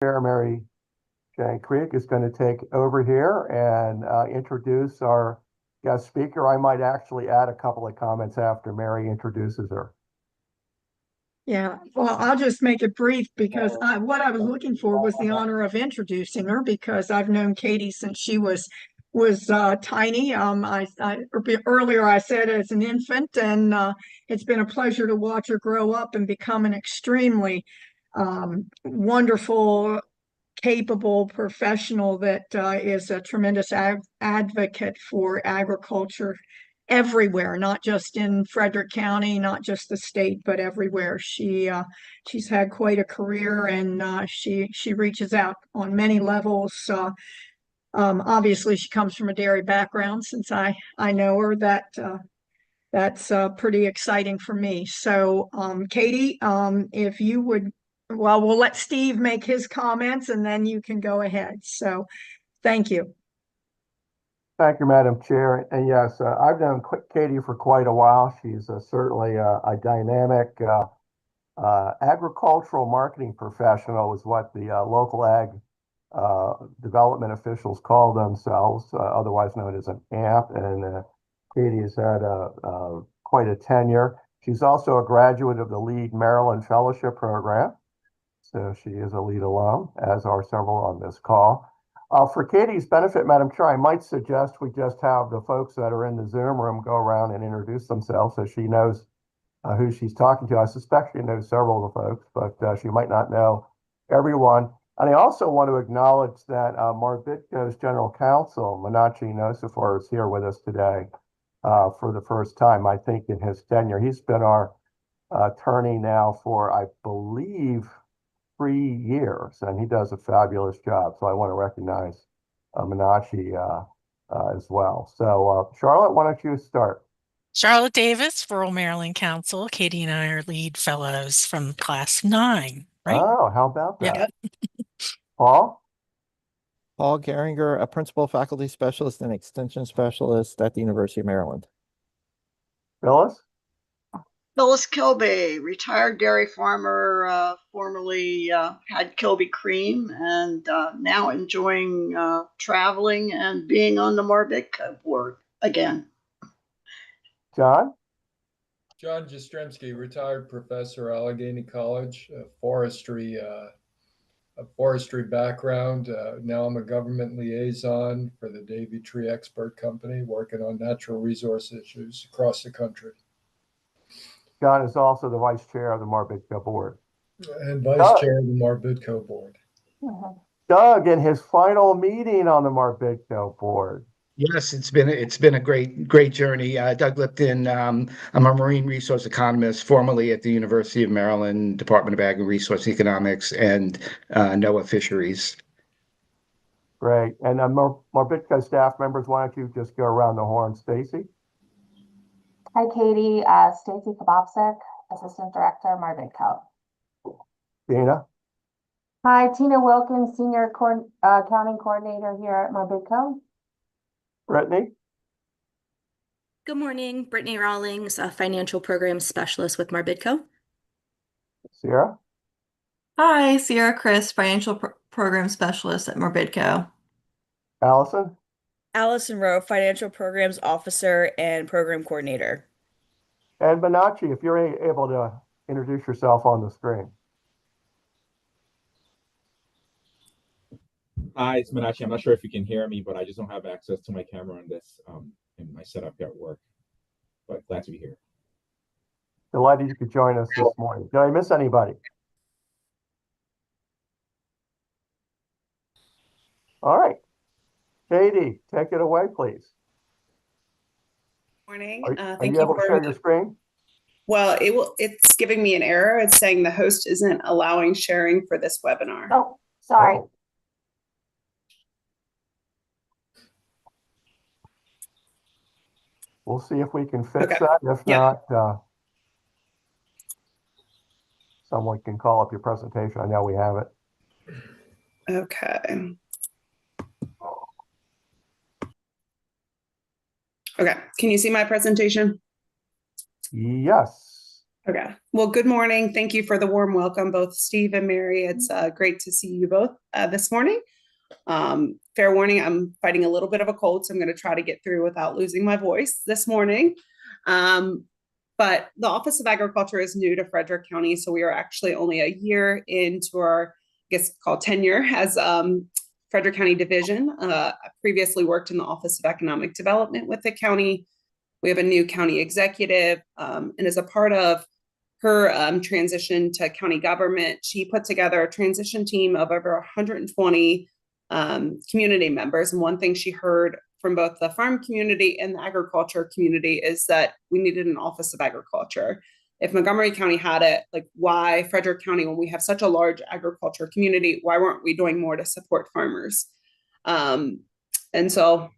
Chair Mary Jane Creek is going to take over here and introduce our guest speaker. I might actually add a couple of comments after Mary introduces her. Yeah, well, I'll just make it brief because what I was looking for was the honor of introducing her because I've known Katie since she was tiny. Earlier I said as an infant, and it's been a pleasure to watch her grow up and become an extremely wonderful, capable professional that is a tremendous advocate for agriculture everywhere, not just in Frederick County, not just the state, but everywhere. She's had quite a career, and she reaches out on many levels. Obviously, she comes from a dairy background. Since I know her, that's pretty exciting for me. So, Katie, if you would, well, we'll let Steve make his comments, and then you can go ahead. So, thank you. Thank you, Madam Chair. And yes, I've known Katie for quite a while. She's certainly a dynamic agricultural marketing professional, is what the local ag development officials call themselves, otherwise known as an AMP. And Katie has had quite a tenure. She's also a graduate of the Lead Maryland Fellowship Program. So she is a Lead alum, as are several on this call. For Katie's benefit, Madam Chair, I might suggest we just have the folks that are in the Zoom room go around and introduce themselves so she knows who she's talking to. I suspect she knows several of the folks, but she might not know everyone. And I also want to acknowledge that MARBIDCO's General Counsel, Manachi Nosifar, is here with us today for the first time, I think, in his tenure. He's been our attorney now for, I believe, 3 years, and he does a fabulous job. So I want to recognize Manachi as well. So Charlotte, why don't you start? Charlotte Davis, Rural Maryland Council. Katie and I are lead fellows from class 9, right? Oh, how about that? Yeah. Paul? Paul Geringer, a principal faculty specialist and extension specialist at the University of Maryland. Phyllis? Phyllis Kilby, retired dairy farmer, formerly had Kilby Cream, and now enjoying traveling and being on the MARBIDCO board again. John? John Jastrzemski, retired professor, Allegheny College, forestry background. Now I'm a government liaison for the Davy Tree Expert Company, working on natural resource issues across the country. John is also the vice chair of the MARBIDCO board. And vice chair of the MARBIDCO board. Doug, in his final meeting on the MARBIDCO board. Yes, it's been a great journey. Doug Lipton, I'm a marine resource economist, formerly at the University of Maryland Department of Ag and Resource Economics and NOAA Fisheries. Great. And MARBIDCO staff members, why don't you just go around the horn? Stacy? Hi, Katie. Stacy Kabovsik, Assistant Director, MARBIDCO. Tina? Hi, Tina Wilkins, Senior Accounting Coordinator here at MARBIDCO. Brittany? Good morning, Brittany Rawlings, a Financial Programs Specialist with MARBIDCO. Sierra? Hi, Sierra Chris, Financial Program Specialist at MARBIDCO. Allison? Allison Rowe, Financial Programs Officer and Program Coordinator. And Manachi, if you're able to introduce yourself on the screen. Hi, it's Manachi. I'm not sure if you can hear me, but I just don't have access to my camera on this in my setup at work. But glad to be here. Delighted you could join us this morning. Did I miss anybody? All right. Katie, take it away, please. Morning. Are you able to share your screen? Well, it's giving me an error. It's saying the host isn't allowing sharing for this webinar. Oh, sorry. Oh. We'll see if we can fix that. If not, someone can call up your presentation. I know we have it. Okay. Okay. Can you see my presentation? Yes. Okay. Well, good morning. Thank you for the warm welcome, both Steve and Mary. It's great to see you both this morning. Fair warning, I'm fighting a little bit of a cold, so I'm going to try to get through without losing my voice this morning. But the Office of Agriculture is new to Frederick County, so we are actually only a year into our, I guess, called tenure as Frederick County Division. I previously worked in the Office of Economic Development with the county. We have a new county executive, and as a part of her transition to county government, she put together a transition team of over 120 community members. And one thing she heard from both the farm community and the agriculture community is that we needed an Office of Agriculture. If Montgomery County had it, like, why Frederick County, when we have such a large agriculture community, why weren't we doing more to support farmers? And so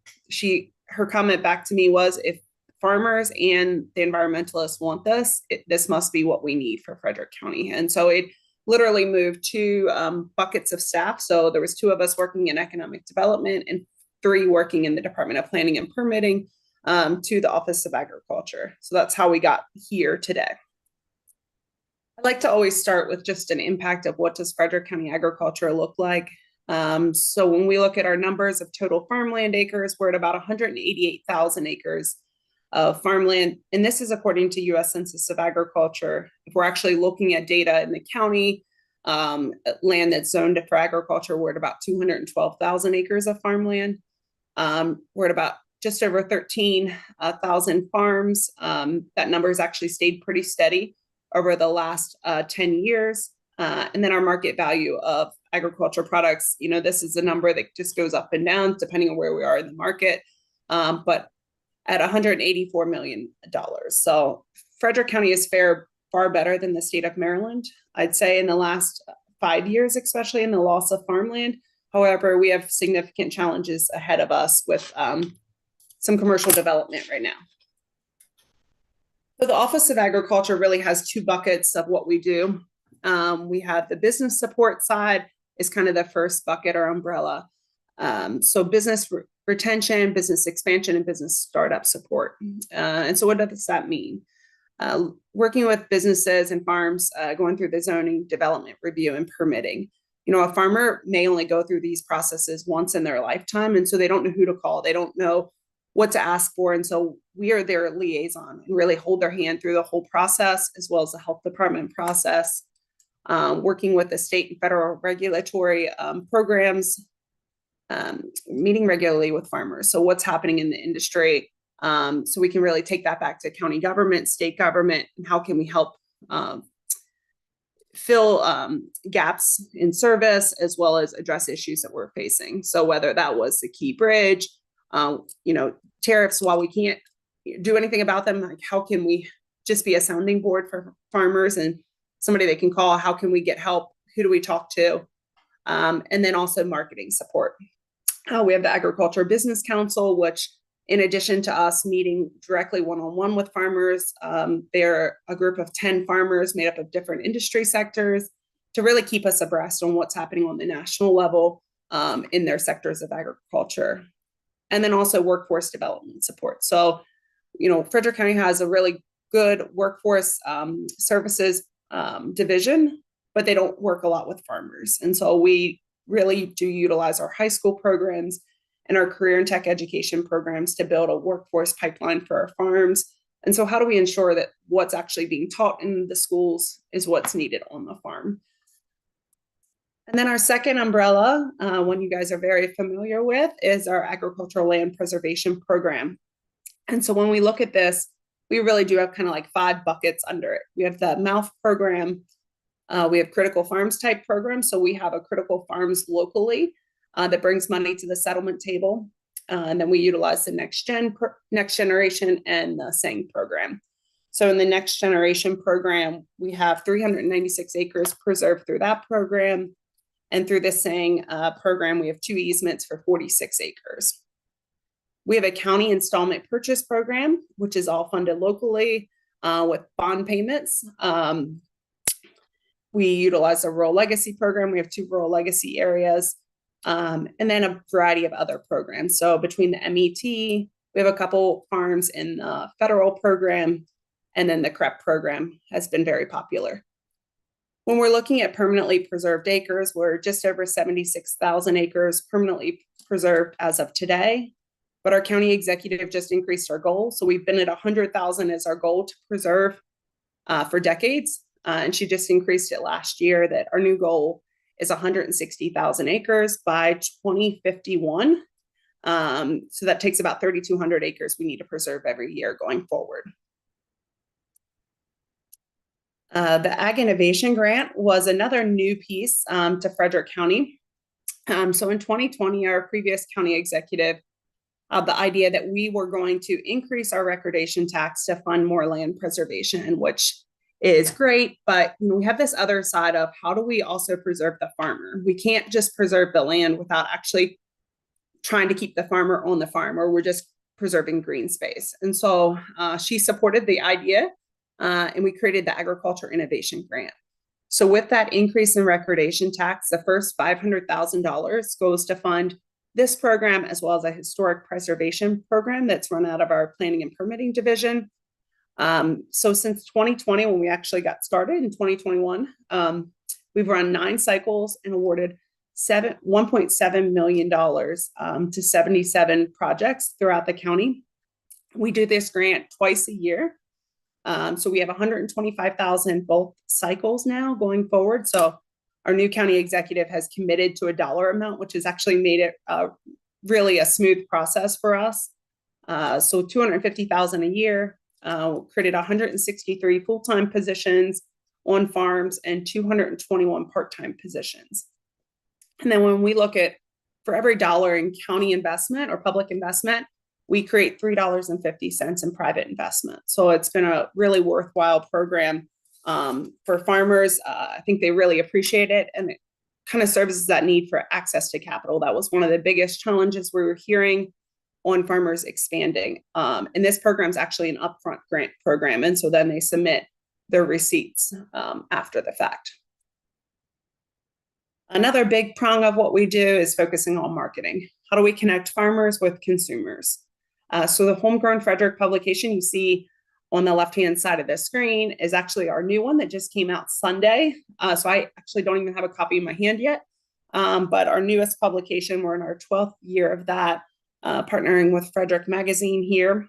her comment back to me was, if farmers and the environmentalists want this, this must be what we need for Frederick County. And so it literally moved two buckets of staff. So there was 2 of us working in economic development and 3 working in the Department of Planning and Permitting to the Office of Agriculture. So that's how we got here today. I'd like to always start with just an impact of what does Frederick County agriculture look like. So when we look at our numbers of total farmland acres, we're at about 188,000 acres of farmland. And this is according to U.S. Census of Agriculture. If we're actually looking at data in the county, land that's zoned for agriculture, we're at about 212,000 acres of farmland. We're at about just over 13,000 farms. That number has actually stayed pretty steady over the last 10 years. And then our market value of agriculture products, this is a number that just goes up and down depending on where we are in the market. But at $184 million. So Frederick County is far better than the state of Maryland, I'd say, in the last 5 years, especially in the loss of farmland. However, we have significant challenges ahead of us with some commercial development right now. So the Office of Agriculture really has 2 buckets of what we do. We have the business support side is kind of the first bucket or umbrella. So business retention, business expansion, and business startup support. And so what does that mean? Working with businesses and farms, going through the zoning, development review, and permitting. A farmer may only go through these processes once in their lifetime, and so they don't know who to call. They don't know what to ask for. And so we are their liaison and really hold their hand through the whole process, as well as the health department process, working with the state and federal regulatory programs, meeting regularly with farmers. So what's happening in the industry? So we can really take that back to county government, state government, and how can we help fill gaps in service, as well as address issues that we're facing. So whether that was the Key Bridge, tariffs, while we can't do anything about them, like, how can we just be a sounding board for farmers and somebody they can call? How can we get help? Who do we talk to? And then also marketing support. We have the Agriculture Business Council, which, in addition to us meeting directly one-on-one with farmers, they're a group of 10 farmers made up of different industry sectors to really keep us abreast on what's happening on the national level in their sectors of agriculture. And then also workforce development support. So, Frederick County has a really good workforce services division, but they don't work a lot with farmers. And so we really do utilize our high school programs and our career and tech education programs to build a workforce pipeline for our farms. And so how do we ensure that what's actually being taught in the schools is what's needed on the farm? And then our second umbrella, one you guys are very familiar with, is our agricultural land preservation program. And so when we look at this, we really do have kind of like 5 buckets under it. We have the MOUth program. We have critical farms type programs. So we have a critical farms locally that brings money to the settlement table. And then we utilize the next generation and the SANG program. So in the next generation program, we have 396 acres preserved through that program. And through the SANG program, we have 2 easements for 46 acres. We have a county installment purchase program, which is all funded locally with bond payments. We utilize a rural legacy program. We have 2 rural legacy areas, and then a variety of other programs. So between the MET, we have a couple farms in the federal program, And then the CREP program has been very popular. When we're looking at permanently preserved acres, we're just over 76,000 acres permanently preserved as of today. But our county executive just increased our goal. So we've been at 100,000 as our goal to preserve for decades. And she just increased it last year, that our new goal is 160,000 acres by 2051. So that takes about 3,200 acres we need to preserve every year going forward. The Ag Innovation Grant was another new piece to Frederick County. So in 2020, our previous county executive had the idea that we were going to increase our recordation tax to fund more land preservation, which is great, but we have this other side of how do we also preserve the farmer? We can't just preserve the land without actually trying to keep the farmer on the farm, or we're just preserving green space. And so she supported the idea, and we created the Agriculture Innovation Grant. So with that increase in recordation tax, the first $500,000 goes to fund this program, as well as a historic preservation program that's run out of our planning and permitting division. So since 2020, when we actually got started in 2021, we've run 9 cycles and awarded $1.7 million to 77 projects throughout the county. We do this grant twice a year. So we have 125,000 both cycles now going forward. So our new county executive has committed to a dollar amount, which has actually made it really a smooth process for us. So 250,000 a year, created 163 full-time positions on farms and 221 part-time positions. And then when we look at, for every dollar in county investment or public investment, we create $3.50 in private investment. So it's been a really worthwhile program for farmers. I think they really appreciate it, and it kind of services that need for access to capital. That was one of the biggest challenges we were hearing on farmers expanding. And this program is actually an upfront grant program. And so then they submit their receipts after the fact. Another big prong of what we do is focusing on marketing. How do we connect farmers with consumers? So the Homegrown Frederick publication you see on the left-hand side of the screen is actually our new one that just came out Sunday. So I actually don't even have a copy in my hand yet, but our newest publication, we're in our 12th year of that, partnering with Frederick Magazine here.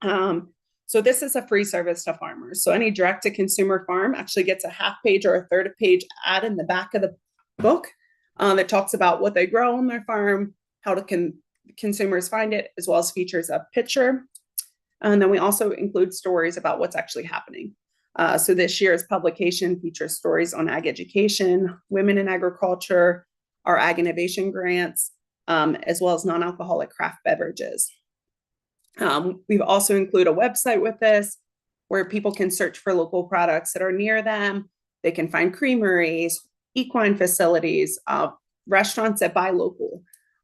So this is a free service to farmers. So any direct-to-consumer farm actually gets a half page or a third page ad in the back of the book that talks about what they grow on their farm, how consumers find it, as well as features a picture. And then we also include stories about what's actually happening. So this year's publication features stories on ag education, women in agriculture, our ag innovation grants, as well as non-alcoholic craft beverages. We've also included a website with this where people can search for local products that are near them. They can find creameries, equine facilities, restaurants that buy local,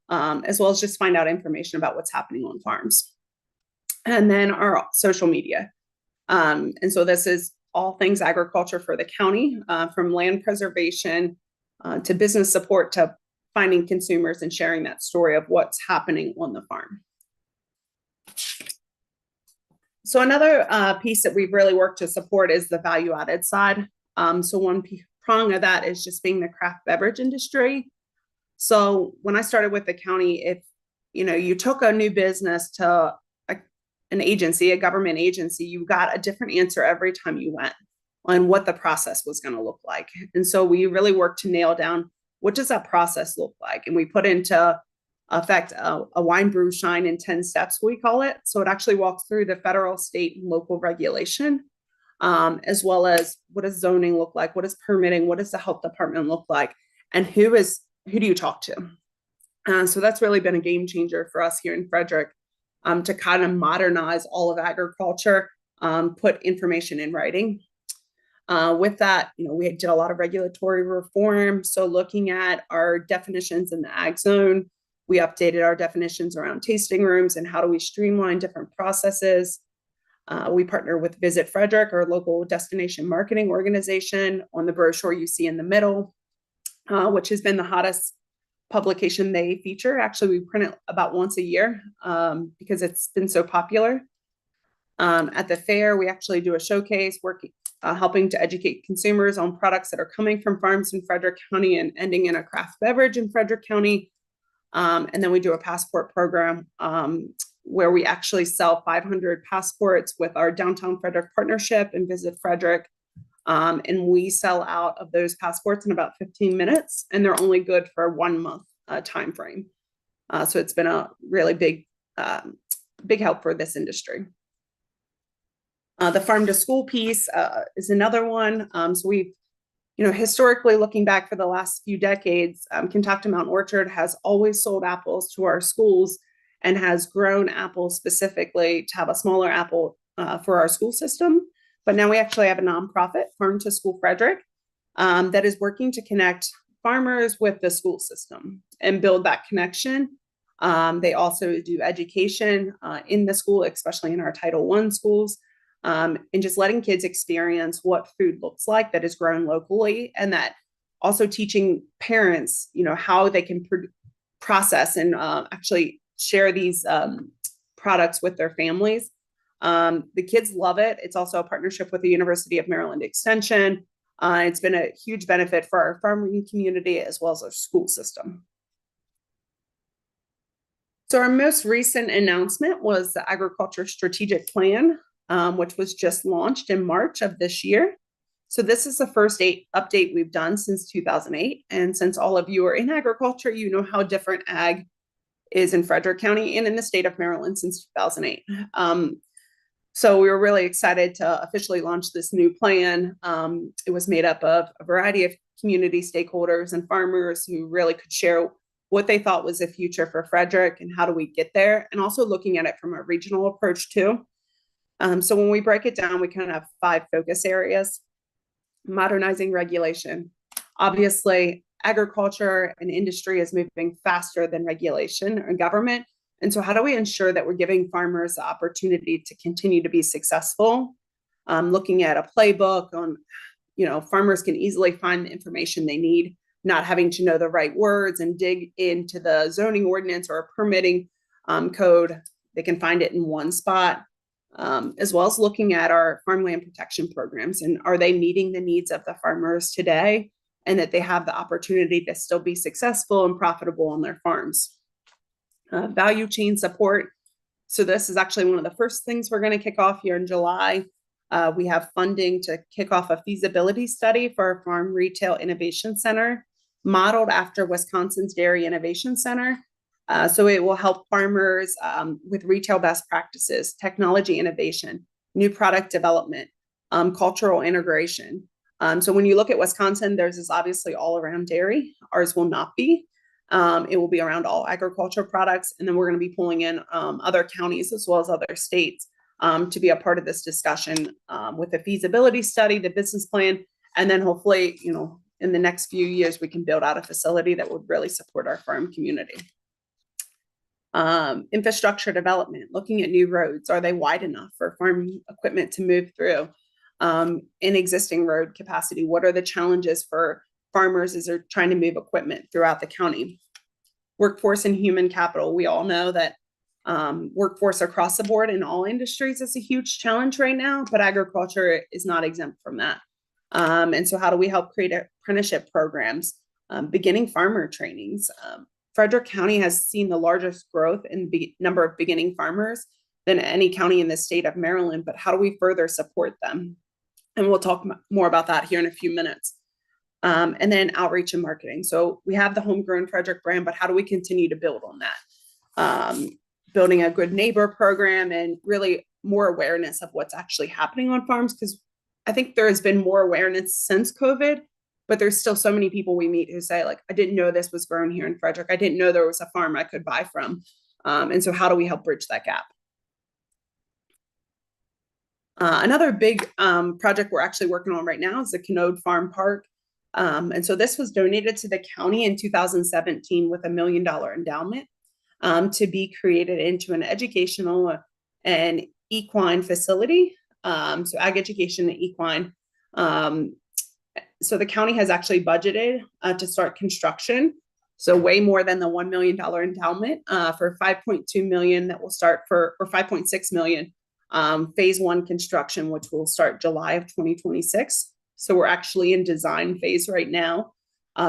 as well as just find out information about what's happening on farms. And then our social media. And so this is all things agriculture for the county, from land preservation to business support to finding consumers and sharing that story of what's happening on the farm. So another piece that we've really worked to support is the value added side. So one prong of that is just being the craft beverage industry. So when I started with the county, if you took a new business to an agency, a government agency, you got a different answer every time you went on what the process was going to look like. And so we really worked to nail down, what does that process look like? And we put into effect a wine brew shine in 10 steps, we call it. So it actually walks through the federal, state, and local regulation, as well as what does zoning look like? What is permitting? What does the health department look like? And who do you talk to? So that's really been a game changer for us here in Frederick, to kind of modernize all of agriculture, put information in writing. With that, we did a lot of regulatory reform. So looking at our definitions in the ag zone, we updated our definitions around tasting rooms and how do we streamline different processes. We partner with Visit Frederick, our local destination marketing organization, on the brochure you see in the middle, which has been the hottest publication they feature. Actually, we print it about once a year because it's been so popular. At the fair, we actually do a showcase working, helping to educate consumers on products that are coming from farms in Frederick County and ending in a craft beverage in Frederick County. And then we do a passport program where we actually sell 500 passports with our Downtown Frederick partnership and Visit Frederick. And we sell out of those passports in about 15 minutes, and they're only good for a 1 month time frame. So it's been a really big help for this industry. The farm to school piece is another one. So we've, historically looking back for the last few decades, Kentucky Mountain Orchard has always sold apples to our schools and has grown apples specifically to have a smaller apple for our school system. But now we actually have a nonprofit, Farm to School Frederick, that is working to connect farmers with the school system and build that connection. They also do education in the school, especially in our Title I schools. And just letting kids experience what food looks like that is grown locally, and that also teaching parents, how they can process and actually share these products with their families. The kids love it. It's also a partnership with the University of Maryland Extension. It's been a huge benefit for our farming community as well as our school system. So our most recent announcement was the Agriculture Strategic Plan, which was just launched in March of this year. So this is the first update we've done since 2008. And since all of you are in agriculture, you know how different ag is in Frederick County and in the state of Maryland since 2008. So we were really excited to officially launch this new plan. It was made up of a variety of community stakeholders and farmers who really could share what they thought was the future for Frederick and how do we get there, and also looking at it from a regional approach too. So when we break it down, we kind of have 5 focus areas. Modernizing regulation. Obviously, agriculture and industry is moving faster than regulation or government. And so how do we ensure that we're giving farmers the opportunity to continue to be successful? Looking at a playbook on, farmers can easily find the information they need, not having to know the right words and dig into the zoning ordinance or a permitting code. They can find it in one spot. As well as looking at our farmland protection programs, and are they meeting the needs of the farmers today, and that they have the opportunity to still be successful and profitable on their farms. Value chain support. So this is actually one of the first things we're going to kick off here in July. We have funding to kick off a feasibility study for our Farm Retail Innovation Center, modeled after Wisconsin's Dairy Innovation Center. So it will help farmers with retail best practices, technology innovation, new product development, cultural integration. So when you look at Wisconsin, theirs is obviously all around dairy. Ours will not be. It will be around all agriculture products. And then we're going to be pulling in other counties as well as other states to be a part of this discussion with the feasibility study, the business plan, and then hopefully, in the next few years, we can build out a facility that would really support our farm community. Infrastructure development, looking at new roads. Are they wide enough for farm equipment to move through? In existing road capacity, what are the challenges for farmers as they're trying to move equipment throughout the county? Workforce and human capital. We all know that workforce across the board in all industries is a huge challenge right now, but agriculture is not exempt from that. And so how do we help create apprenticeship programs, beginning farmer trainings? Frederick County has seen the largest growth in number of beginning farmers than any county in the state of Maryland, but how do we further support them? And we'll talk more about that here in a few minutes. And then outreach and marketing. So we have the homegrown Frederick brand, but how do we continue to build on that? Building a good neighbor program and really more awareness of what's actually happening on farms, because I think there has been more awareness since COVID, but there's still so many people we meet who say, like, I didn't know this was grown here in Frederick. I didn't know there was a farm I could buy from. And so how do we help bridge that gap? Another big project we're actually working on right now is the Canode Farm Park. And so this was donated to the county in 2017 with $1 million endowment to be created into an educational and equine facility. So ag education and equine. So the county has actually budgeted to start construction. So way more than the $1 million endowment for $5.2 million that will start for, or $5.6 million phase 1 construction, which will start July of 2026. So we're actually in design phase right now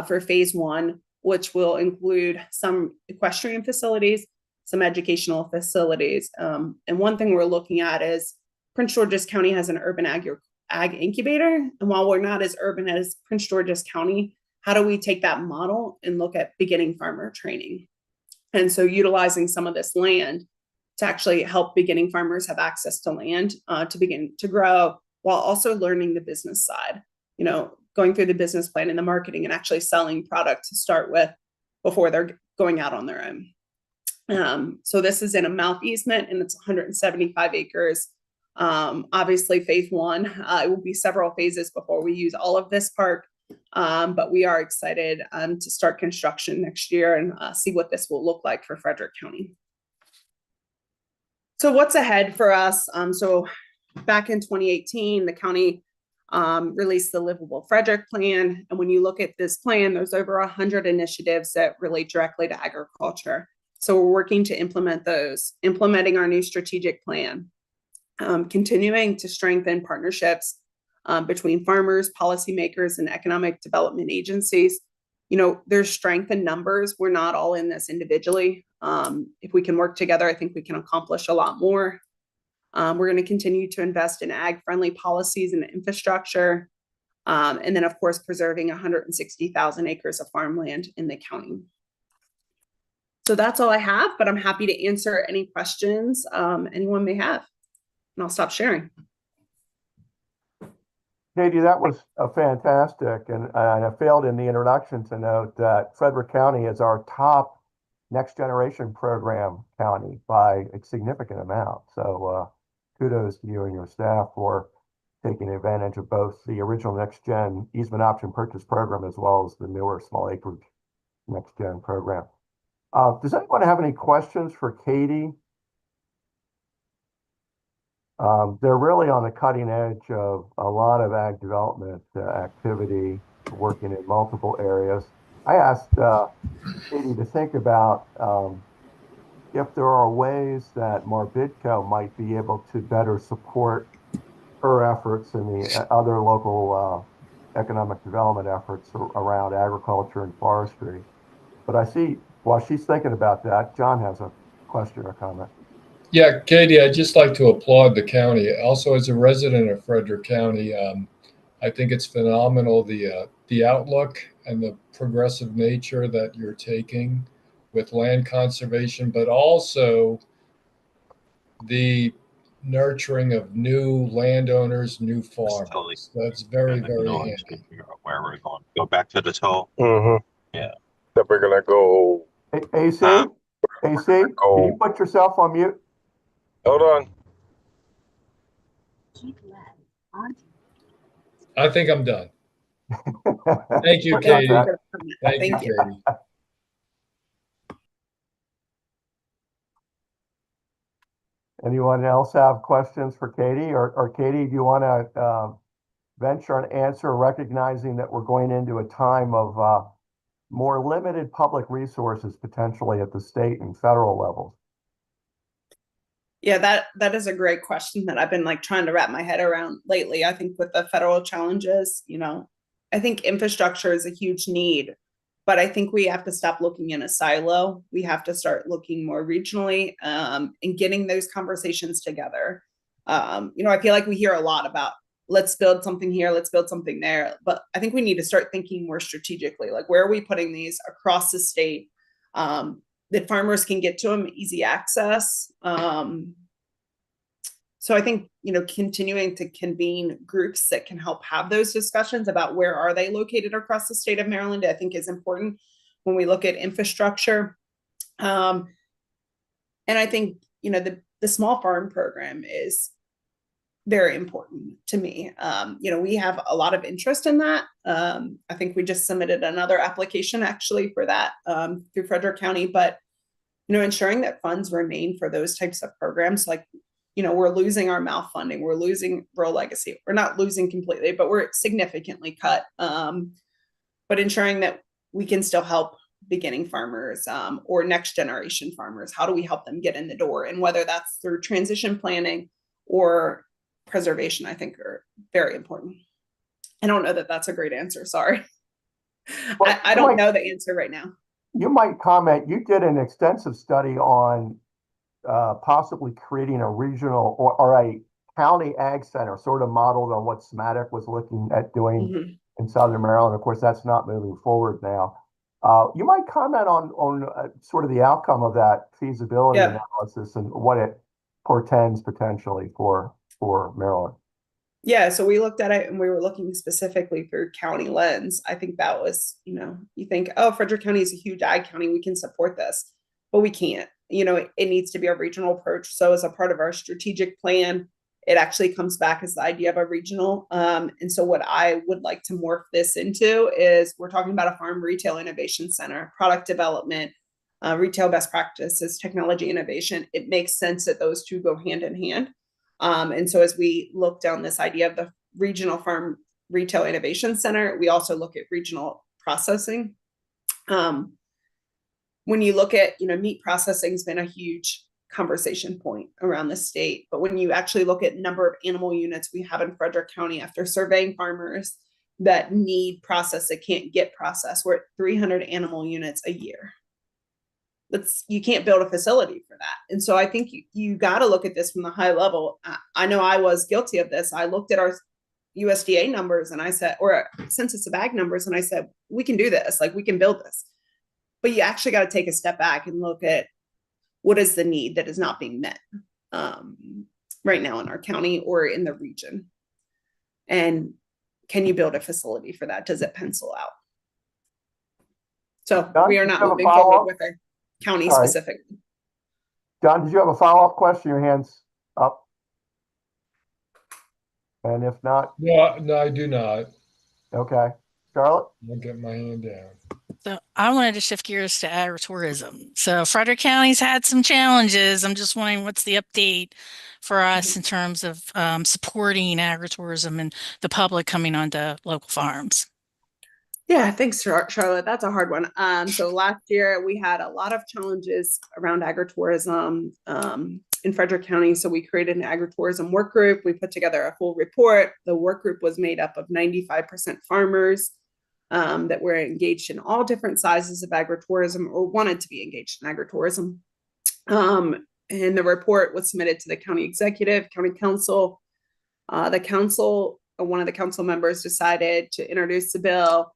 for phase 1, which will include some equestrian facilities, some educational facilities. And one thing we're looking at is Prince George's County has an urban ag incubator. And while we're not as urban as Prince George's County, how do we take that model and look at beginning farmer training? And so utilizing some of this land to actually help beginning farmers have access to land to begin to grow, while also learning the business side, going through the business plan and the marketing and actually selling product to start with before they're going out on their own. So this is in a mouth easement, and it's 175 acres. Obviously phase 1, it will be several phases before we use all of this park. But we are excited to start construction next year and see what this will look like for Frederick County. So what's ahead for us? So back in 2018, the county released the Livable Frederick Plan. And when you look at this plan, there's over 100 initiatives that relate directly to agriculture. So we're working to implement those, implementing our new strategic plan, continuing to strengthen partnerships between farmers, policymakers, and economic development agencies. There's strength in numbers. We're not all in this individually. If we can work together, I think we can accomplish a lot more. We're going to continue to invest in ag-friendly policies and infrastructure. And then, of course, preserving 160,000 acres of farmland in the county. So that's all I have, but I'm happy to answer any questions anyone may have. And I'll stop sharing. Katie, that was fantastic. And I failed in the introduction to note that Frederick County is our top next generation program county by a significant amount. So kudos to you and your staff for taking advantage of both the original next gen easement option purchase program as well as the newer small acreage next gen program. Does anyone have any questions for Katie? They're really on the cutting edge of a lot of ag development activity, working in multiple areas. I asked Katie to think about if there are ways that MARBIDCO might be able to better support her efforts and the other local economic development efforts around agriculture and forestry. But I see, while she's thinking about that, John has a question or comment. Yeah, Katie, I'd just like to applaud the county. Also, as a resident of Frederick County, I think it's phenomenal, the outlook and the progressive nature that you're taking with land conservation, but also the nurturing of new landowners, new farmers. Totally. That's very, very handy. Figure out where we're going. Go back to the toe. Yeah. Then we're gonna go. AC, AC, can you put yourself on mute? Hold on. I think I'm done. Thank you, Katie. Thank you, Katie. Anyone else have questions for Katie? Or Katie, do you want to venture an answer, recognizing that we're going into a time of more limited public resources potentially at the state and federal levels? Yeah, that is a great question that I've been trying to wrap my head around lately. I think with the federal challenges, I think infrastructure is a huge need, but I think we have to stop looking in a silo. We have to start looking more regionally and getting those conversations together. I feel like we hear a lot about let's build something here, let's build something there, but I think we need to start thinking more strategically, like where are we putting these across the state? That farmers can get to them, easy access. So I think, continuing to convene groups that can help have those discussions about where are they located across the state of Maryland, I think is important when we look at infrastructure. And I think, the small farm program is very important to me. We have a lot of interest in that. I think we just submitted another application actually for that through Frederick County, but, ensuring that funds remain for those types of programs, we're losing our mouth funding, we're losing rural legacy. We're not losing completely, but we're significantly cut. But ensuring that we can still help beginning farmers or next generation farmers. How do we help them get in the door? And whether that's through transition planning or preservation, I think are very important. I don't know that that's a great answer. Sorry. Well, I don't know the answer right now. You might comment, you did an extensive study on possibly creating a regional or a county ag center, sort of modeled on what SMATIC was looking at doing in Southern Maryland. Of course, that's not moving forward now. You might comment on sort of the outcome of that feasibility analysis and what it portends potentially for Maryland. Yeah, so we looked at it and we were looking specifically through county lens. I think that was, you think, oh, Frederick County is a huge ag county, we can support this, but we can't. It needs to be a regional approach. So as a part of our strategic plan, it actually comes back as the idea of a regional. And so what I would like to morph this into is we're talking about a farm retail innovation center, product development, retail best practices, technology innovation. It makes sense that those two go hand in hand. And so as we look down this idea of the regional farm retail innovation center, we also look at regional processing. When you look at, meat processing has been a huge conversation point around the state, but when you actually look at number of animal units we have in Frederick County after surveying farmers that need processed that can't get processed, we're at 300 animal units a year. You can't build a facility for that. And so I think you got to look at this from the high level. I know I was guilty of this. I looked at our USDA numbers and I said, or Census of Ag numbers, and I said, we can do this, like we can build this. But you actually got to take a step back and look at what is the need that is not being met right now in our county or in the region. And can you build a facility for that? Does it pencil out? So Don, we are not moving forward with our county specifically. John, did you have a follow-up question? Your hand's up. And if not? No, I do not. Okay. Charlotte? I'll get my hand down. So I wanted to shift gears to agritourism. So Frederick County's had some challenges. I'm just wondering what's the update for us in terms of supporting agritourism and the public coming onto local farms? Yeah, thanks, Charlotte. That's a hard one. So last year we had a lot of challenges around agritourism in Frederick County. So we created an agritourism work group. We put together a full report. The work group was made up of 95% farmers that were engaged in all different sizes of agritourism or wanted to be engaged in agritourism. And the report was submitted to the county executive, county council. One of the council members decided to introduce the bill.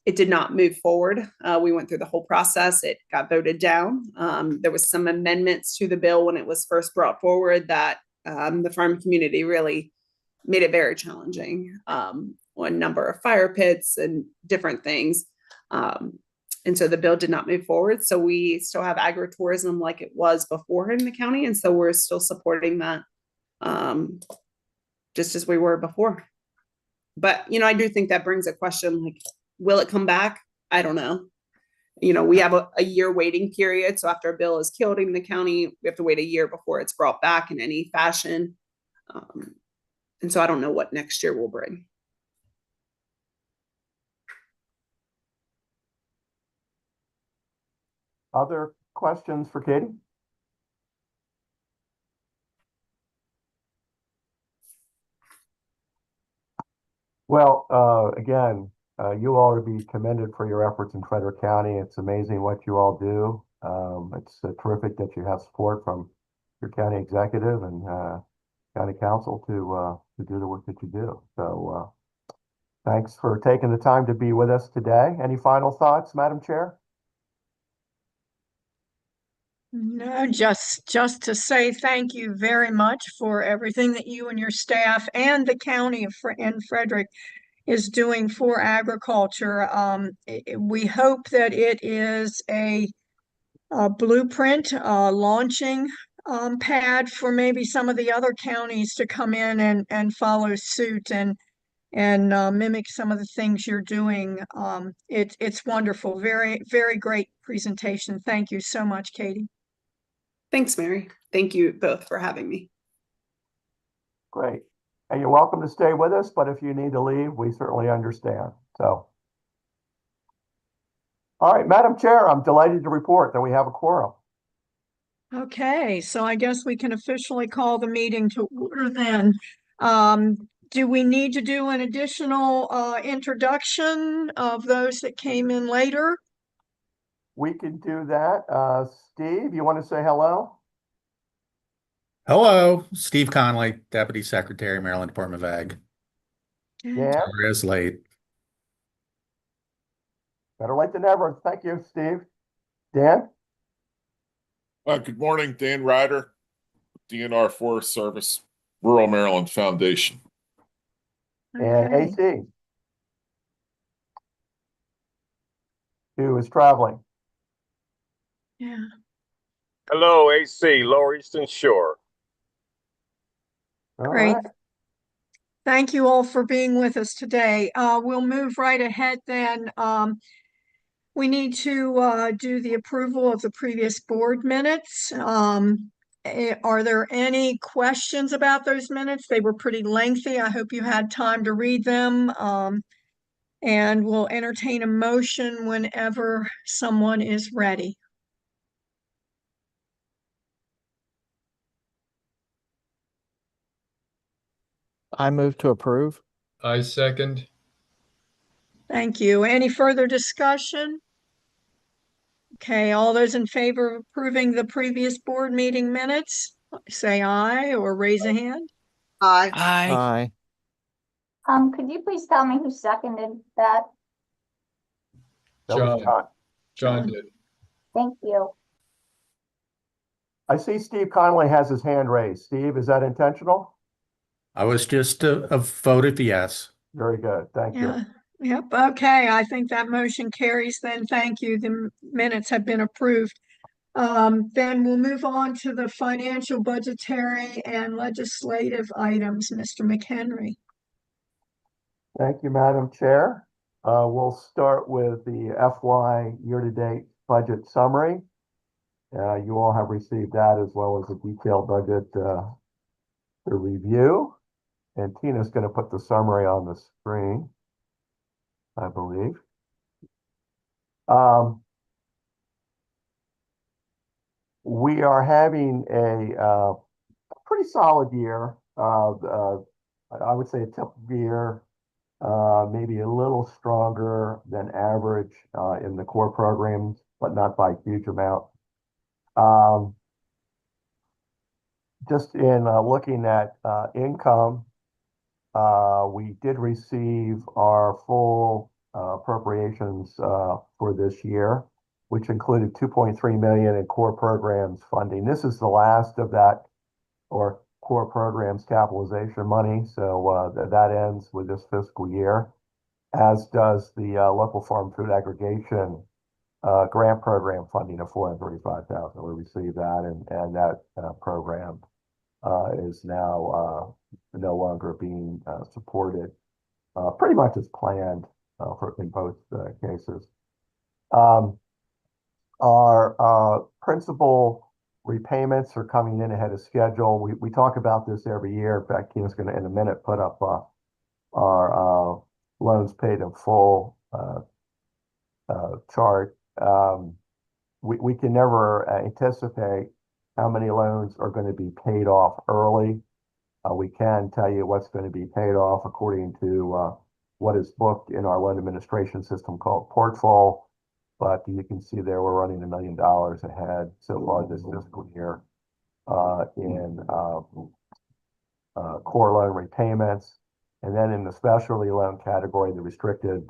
It did not move forward. We went through the whole process. It got voted down. There was some amendments to the bill when it was first brought forward that the farm community really made it very challenging on number of fire pits and different things. And so the bill did not move forward. So we still have agritourism like it was before in the county. And so we're still supporting that just as we were before. But, I do think that brings a question like, will it come back? I don't know. We have a year waiting period. So after a bill is killed in the county, we have to wait a year before it's brought back in any fashion. And so I don't know what next year will bring. Other questions for Katie? Well, again, you all are to be commended for your efforts in Frederick County. It's amazing what you all do. It's terrific that you have support from your county executive and county council to do the work that you do. So thanks for taking the time to be with us today. Any final thoughts, Madam Chair? No, just to say thank you very much for everything that you and your staff and the county of Frederick is doing for agriculture. We hope that it is a blueprint, launching pad for maybe some of the other counties to come in and follow suit and mimic some of the things you're doing. It's wonderful. Very, very great presentation. Thank you so much, Katie. Thanks, Mary. Thank you both for having me. Great. And you're welcome to stay with us, but if you need to leave, we certainly understand. So, all right, Madam Chair, I'm delighted to report that we have a quorum. Okay, so I guess we can officially call the meeting to order then. Do we need to do an additional introduction of those that came in later? We can do that. Steve, you want to say hello? Hello, Steve Conley, Deputy Secretary, Maryland Department of Ag. Dan? Sorry it's late. Better late than never. Thank you, Steve. Dan? Good morning, Dan Ryder, DNR Forest Service, Rural Maryland Foundation. And Okay. AC, who is traveling. Yeah. Hello, AC, Lower Eastern Shore. All Great. right. Thank you all for being with us today. We'll move right ahead then. We need to do the approval of the previous board minutes. Are there any questions about those minutes? They were pretty lengthy. I hope you had time to read them. And we'll entertain a motion whenever someone is ready. I move to approve. I second. Thank you. Any further discussion? Okay, all those in favor of approving the previous board meeting minutes, say aye or raise a hand. Aye. Aye. Could you please tell me who seconded that? That was John. John did. Thank you. I see Steve Connolly has his hand raised. Steve, is that intentional? I was just a voted yes. Very good. Thank you. Yeah. Yep. Okay. I think that motion carries then. Thank you. The minutes have been approved. Then we'll move on to the financial, budgetary, and legislative items. Mr. McHenry. Thank you, Madam Chair. We'll start with the FY year-to-date budget summary. You all have received that as well as a detailed budget to review. And Tina's going to put the summary on the screen, I believe. We are having a pretty solid year. I would say a typical year, maybe a little stronger than average in the core programs, but not by a huge amount. Just in looking at income, we did receive our full appropriations for this year, which included 2.3 million in core programs funding. This is the last of that, or core programs capitalization money. So that ends with this fiscal year, as does the local farm food aggregation grant program funding of 435,000. We received that, and that program is now no longer being supported, pretty much as planned in both cases. Our principal repayments are coming in ahead of schedule. We talk about this every year. In fact, Tina's going to, in a minute, put up our loans paid in full chart. We can never anticipate how many loans are going to be paid off early. We can tell you what's going to be paid off according to what is booked in our loan administration system called Portfolio. But you can see there we're running $1 million ahead so far this fiscal year in core loan repayments. And then in the specialty loan category, the restricted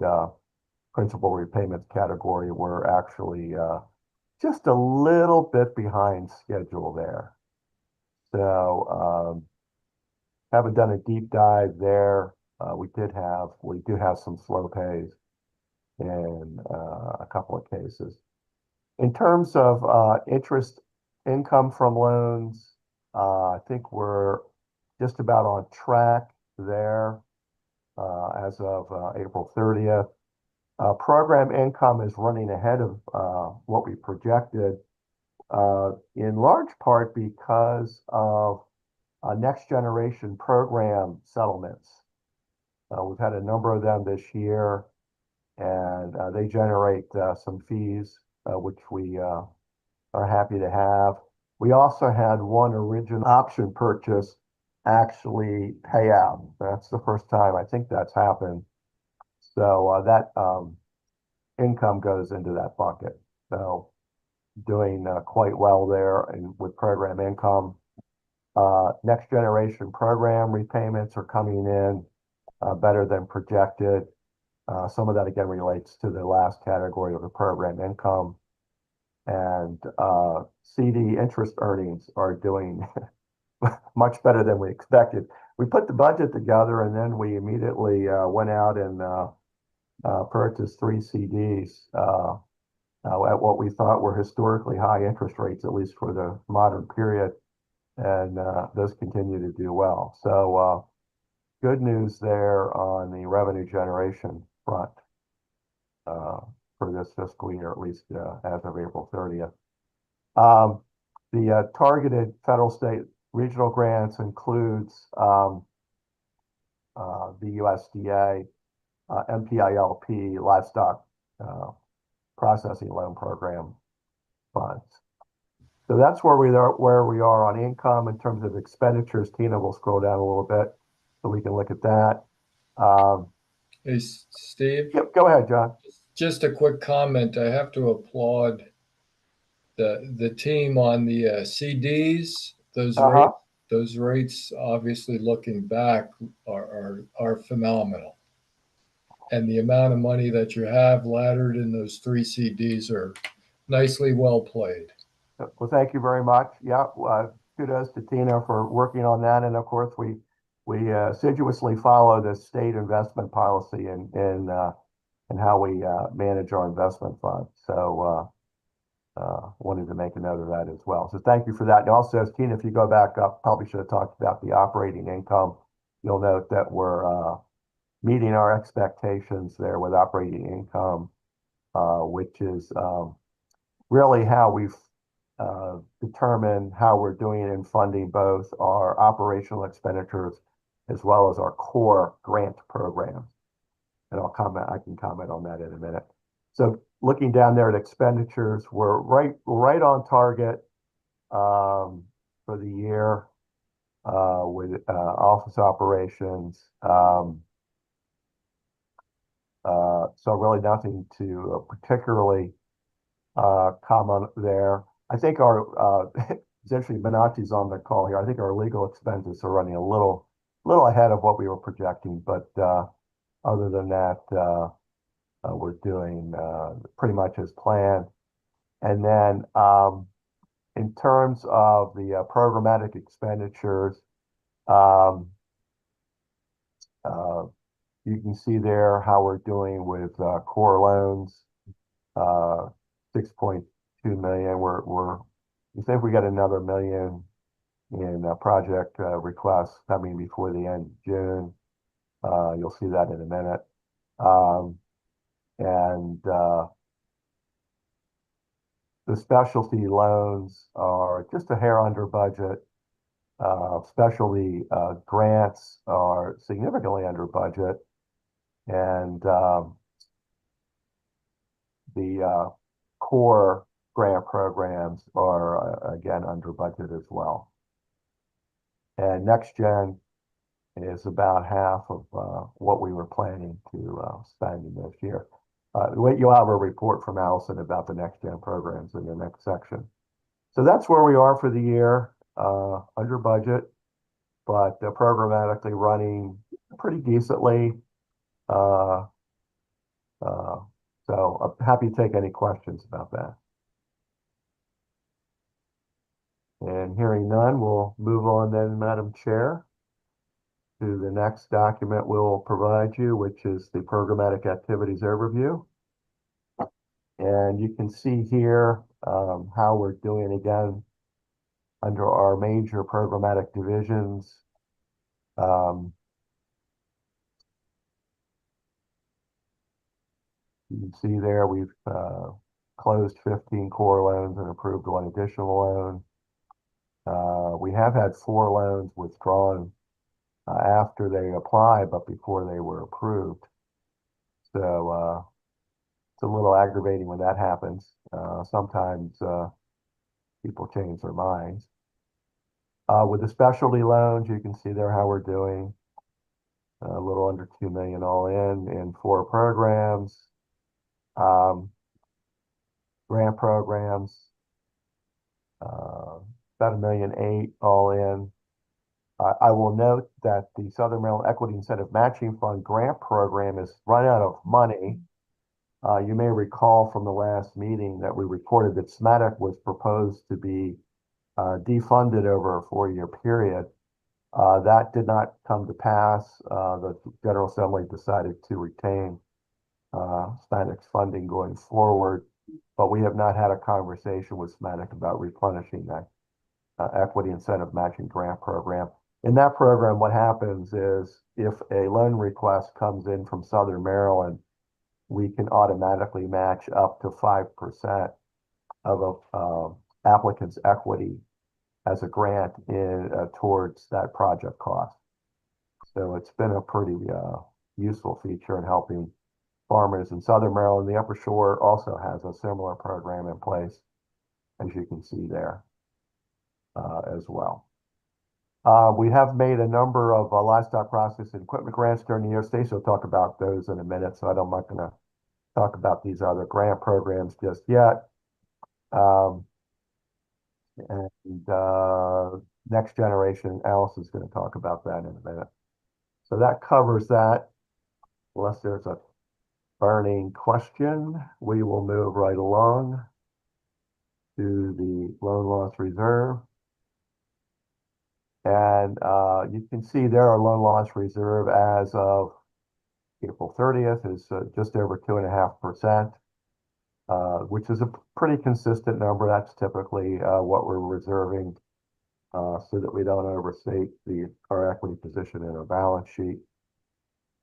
principal repayments category, we're actually just a little bit behind schedule there. So haven't done a deep dive there. We do have some slow pays in a couple of cases. In terms of interest income from loans, I think we're just about on track there as of April 30th. Program income is running ahead of what we projected, in large part because of next generation program settlements. We've had a number of them this year, and they generate some fees, which we are happy to have. We also had one original option purchase actually pay out. That's the first time I think that's happened. So that income goes into that bucket. So doing quite well there and with program income. Next generation program repayments are coming in better than projected. Some of that again relates to the last category of the program income. And CD interest earnings are doing much better than we expected. We put the budget together and then we immediately went out and purchased 3 CDs at what we thought were historically high interest rates, at least for the modern period. And those continue to do well. So good news there on the revenue generation front for this fiscal year, at least as of April 30th. The targeted federal, state, regional grants includes the USDA, MPILP, livestock processing loan program funds. So that's where we are on income. In terms of expenditures, Tina will scroll down a little bit so we can look at that. Hey, Steve? Yep, go ahead, John. Just a quick comment. I have to applaud the team on the CDs. Those rates, obviously looking back, are phenomenal. And the amount of money that you have laddered in those 3 CDs are nicely well played. Well, thank you very much. Yeah, kudos to Tina for working on that. And of course, we assiduously follow the state investment policy and how we manage our investment fund. So wanted to make a note of that as well. So thank you for that. And also, Tina, if you go back up, probably should have talked about the operating income. You'll note that we're meeting our expectations there with operating income, which is really how we've determine how we're doing in funding both our operational expenditures as well as our core grant programs. And I can comment on that in a minute. So looking down there at expenditures, we're right on target for the year with office operations. So really nothing to particularly comment there. I think our essentially Menachie's on the call here. I think our legal expenses are running a little ahead of what we were projecting, but other than that, we're doing pretty much as planned. And then in terms of the programmatic expenditures, you can see there how we're doing with core loans, 6.2 million. We think we got another $1 million in project requests coming before the end of June. You'll see that in a minute. And the specialty loans are just a hair under budget. Specialty grants are significantly under budget. And the core grant programs are again under budget as well. And next gen is about half of what we were planning to spend in this year. You'll have a report from Allison about the next gen programs in the next section. So that's where we are for the year, under budget, but programmatically running pretty decently. So I'm happy to take any questions about that. And hearing none, we'll move on then, Madam Chair, to the next document we'll provide you, which is the programmatic activities overview. And you can see here how we're doing again under our major programmatic divisions. You can see there we've closed 15 core loans and approved 1 additional loan. We have had 4 loans withdrawn after they applied, but before they were approved. So it's a little aggravating when that happens. Sometimes people change their minds. With the specialty loans, you can see there how we're doing. A little under 2 million all in 4 programs. Grant programs, about 1.8 million all in. I will note that the Southern Maryland Equity Incentive Matching Fund grant program is run out of money. You may recall from the last meeting that we reported that SMATIC was proposed to be defunded over a 4-year period. That did not come to pass. The General Assembly decided to retain SMATIC's funding going forward, but we have not had a conversation with SMATIC about replenishing that equity incentive matching grant program. In that program, what happens is if a loan request comes in from Southern Maryland, we can automatically match up to 5% of a applicant's equity as a grant in towards that project cost. So it's been a pretty useful feature in helping farmers in Southern Maryland. The Upper Shore also has a similar program in place, as you can see there as well. We have made a number of livestock processing equipment grants during the year. Stacey will talk about those in a minute, so I'm not going to talk about these other grant programs just yet. Next generation, Alice is going to talk about that in a minute. So that covers that. Unless there's a burning question, we will move right along to the loan loss reserve. And you can see there our loan loss reserve as of April 30th is just over 2.5%, which is a pretty consistent number. That's typically what we're reserving so that we don't overstate our equity position in our balance sheet.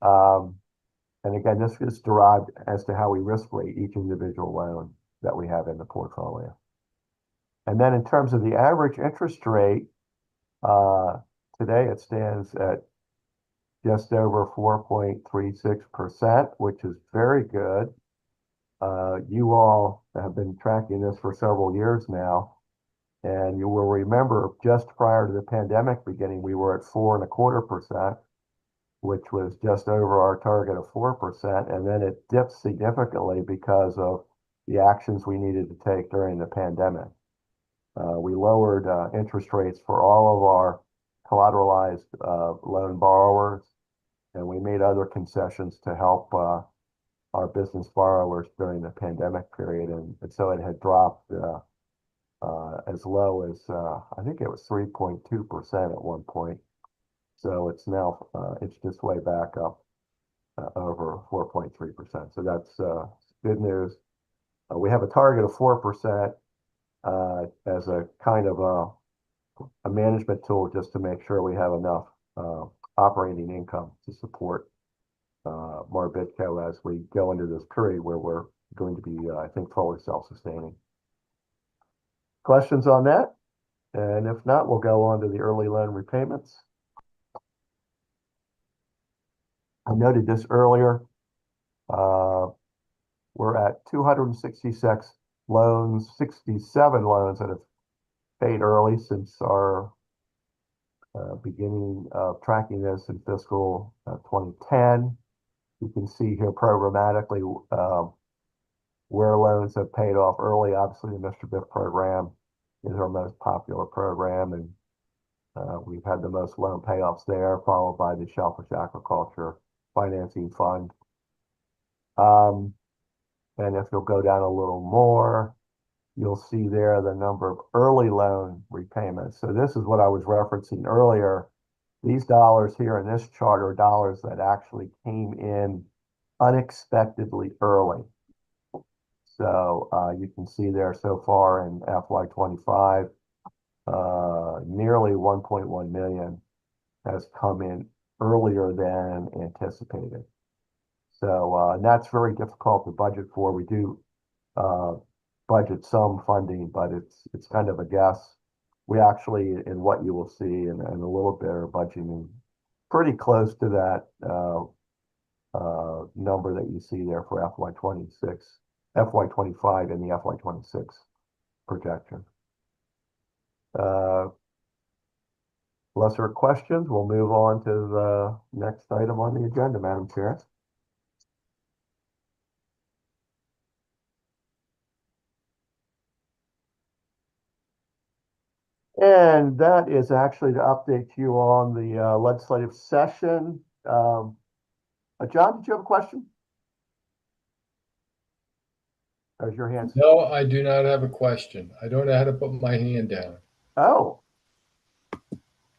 And again, this is derived as to how we risk rate each individual loan that we have in the portfolio. And then in terms of the average interest rate, today it stands at just over 4.36%, which is very good. You all have been tracking this for several years now, and you will remember just prior to the pandemic beginning, we were at 4.25%, which was just over our target of 4%, and then it dipped significantly because of the actions we needed to take during the pandemic. We lowered interest rates for all of our collateralized loan borrowers, and we made other concessions to help our business borrowers during the pandemic period. And so it had dropped as low as, I think it was 3.2% at one point. So it's now, it's just way back up over 4.3%. So that's good news. We have a target of 4% as a kind of a management tool just to make sure we have enough operating income to support MARBIDCO as we go into this period where we're going to be, I think, fully self-sustaining. Questions on that? And if not, we'll go on to the early loan repayments. I noted this earlier. We're at 266 loans, 67 loans that have paid early since our beginning of tracking this in fiscal 2010. You can see here programmatically where loans have paid off early. Obviously, the Mr. Biff program is our most popular program, and we've had the most loan payoffs there, followed by the Shellfish Aquaculture Financing Fund. And if you'll go down a little more, you'll see there the number of early loan repayments. So this is what I was referencing earlier. These dollars here in this chart are dollars that actually came in unexpectedly early. So you can see there so far in FY25, nearly 1.1 million has come in earlier than anticipated. So and that's very difficult to budget for. We do budget some funding, but it's kind of a guess. We actually, in what you will see in a little bit, are budgeting pretty close to that number that you see there for FY26, FY25, and the FY26 projection. Unless there are questions, we'll move on to the next item on the agenda, Madam Chair. And that is actually to update you on the legislative session. John, did you have a question? There's your hand. No, I do not have a question. I don't know how to put my hand down. Oh,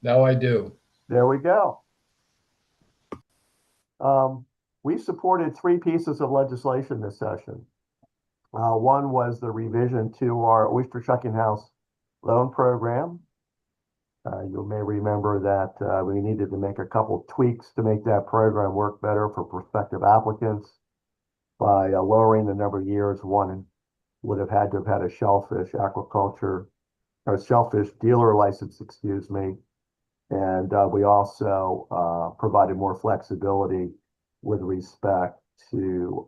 Now I do. there we go. We supported 3 pieces of legislation this session. One was the revision to our oyster shucking house loan program. You may remember that we needed to make a couple tweaks to make that program work better for prospective applicants by lowering the number of years one would have had to have had a shellfish aquaculture or shellfish dealer license, excuse me. And we also provided more flexibility with respect to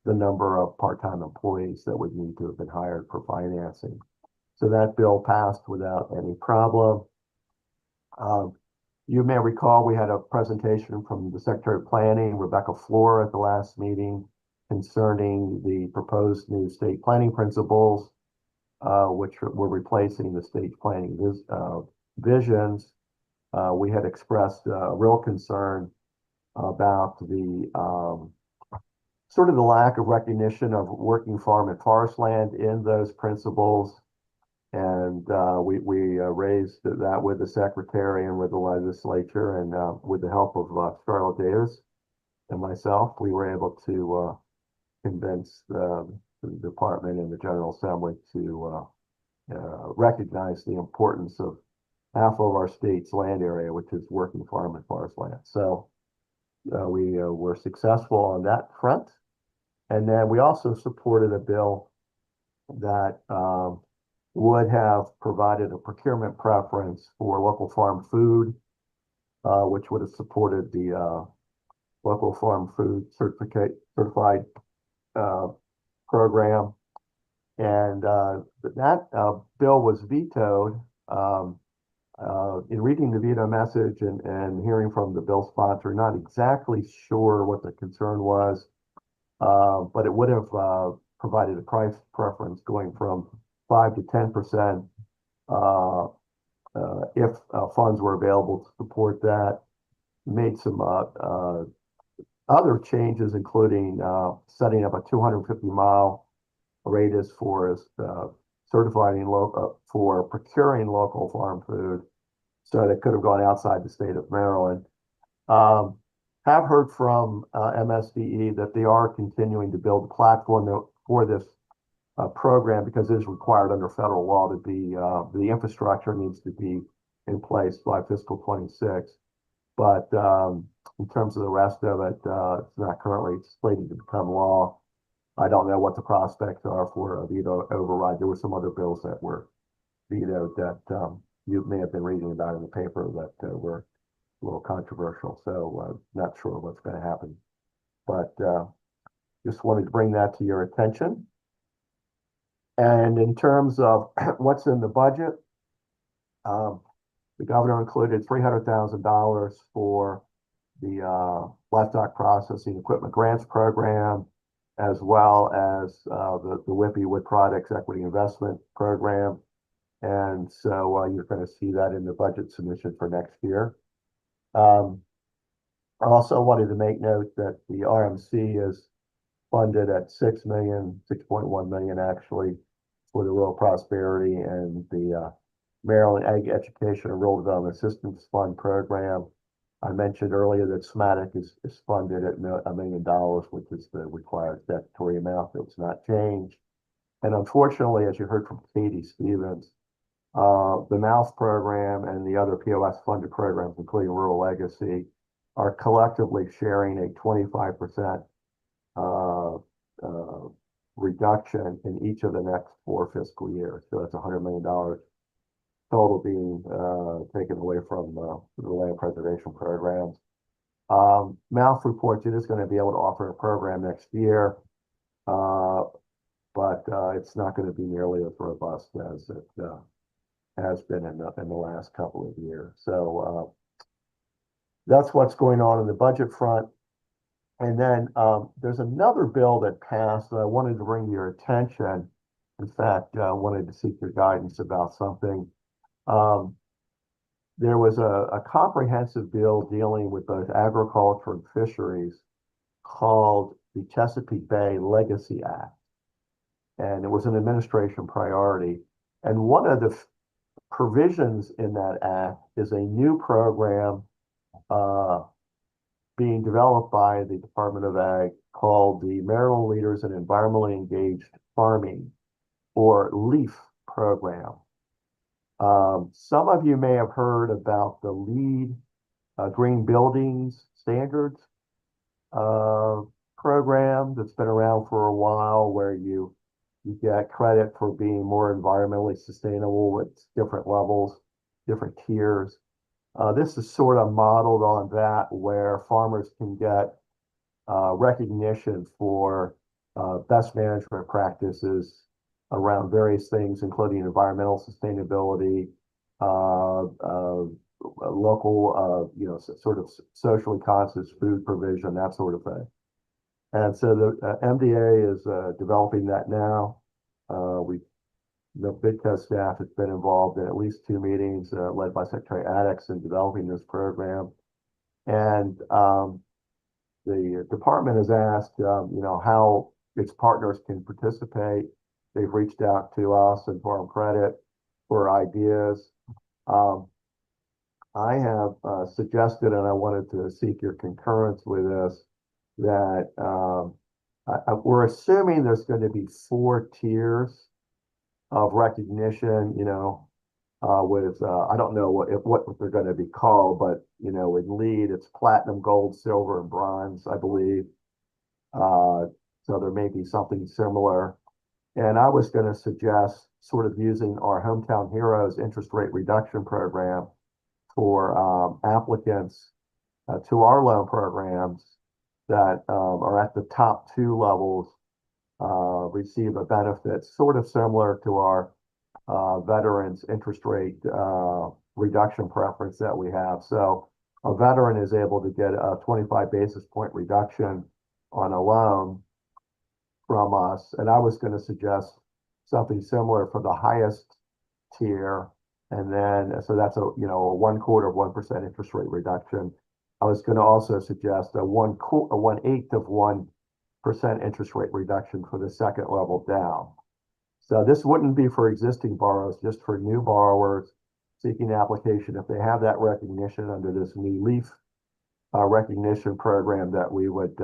the number of part-time employees that would need to have been hired for financing. So that bill passed without any problem. You may recall we had a presentation from the Secretary of Planning, Rebecca Floor, at the last meeting concerning the proposed new state planning principles, which were replacing the state planning visions. We had expressed real concern about the sort of the lack of recognition of working farm and forest land in those principles. And we raised that with the secretary and with the legislature, and with the help of Scarlett Davis and myself, we were able to convince the department and the General Assembly to recognize the importance of half of our state's land area, which is working farm and forest land. So we were successful on that front. And then we also supported a bill that would have provided a procurement preference for local farm food, which would have supported the local farm food certified program. And that bill was vetoed. In reading the veto message and hearing from the bill sponsor, not exactly sure what the concern was, but it would have provided a price preference going from 5 to 10% if funds were available to support that. Made some other changes, including setting up a 250-mile radius for certifying for procuring local farm food, so that could have gone outside the state of Maryland. Have heard from MSDE that they are continuing to build a platform for this program, because it is required under federal law to be the infrastructure needs to be in place by fiscal 26. But in terms of the rest of it, it's not currently slated to become law. I don't know what the prospects are for a veto override. There were some other bills that were vetoed that you may have been reading about in the paper that were a little controversial. So not sure what's going to happen. But just wanted to bring that to your attention. And in terms of what's in the budget, the governor included $300,000 for the livestock processing equipment grants program, as well as the WIPI Wood Products Equity Investment Program. And so you're going to see that in the budget submission for next year. I also wanted to make note that the RMC is funded at $6 million, $6.1 million actually, for the Rural Prosperity and the Maryland Ag Education and Rural Development Assistance Fund program. I mentioned earlier that SMATIC is funded at $1 million, which is the required statutory amount that's not changed. And unfortunately, as you heard from Katie Stevens, the MOUSE program and the other POS funded programs, including Rural Legacy, are collectively sharing a 25% reduction in each of the next 4 fiscal years. So that's $100 million total being taken away from the land preservation programs. MOUSE reports it is going to be able to offer a program next year, but it's not going to be nearly as robust as it has been in the last couple of years. So that's what's going on the budget front. And then there's another bill that passed that I wanted to bring to your attention. In fact, I wanted to seek your guidance about something. There was a comprehensive bill dealing with both agriculture and fisheries called the Chesapeake Bay Legacy Act. And it was an administration priority. And one of the provisions in that act is a new program being developed by the Department of Ag called the Maryland Leaders in Environmentally Engaged Farming, or LEAF program. Some of you may have heard about the LEED Green Buildings Standards program that's been around for a while, where you get credit for being more environmentally sustainable with different levels, different tiers. This is sort of modeled on that, where farmers can get recognition for best management practices around various things, including environmental sustainability, local, sort of socially conscious food provision, that sort of thing. And so the MDA is developing that now. The MARBIDCO staff has been involved in at least 2 meetings led by Secretary Addix in developing this program. And the department has asked, how its partners can participate. They've reached out to us and Farm Credit for ideas. I have suggested, and I wanted to seek your concurrence with this, that we're assuming there's going to be 4 tiers of recognition, with I don't know what they're going to be called, but with LEED, it's platinum, gold, silver, and bronze, I believe. So there may be something similar. And I was going to suggest sort of using our Hometown Heroes interest rate reduction program for applicants to our loan programs that are at the top 2 levels receive a benefit sort of similar to our veterans interest rate reduction preference that we have. So a veteran is able to get a 25 basis point reduction on a loan from us. And I was going to suggest something similar for the highest tier. And then, so that's a 1/4 of 1% interest rate reduction. I was going to also suggest a 1/8 of 1% interest rate reduction for the second level down. So this wouldn't be for existing borrowers, just for new borrowers seeking application. If they have that recognition under this new LEAF recognition program, that we would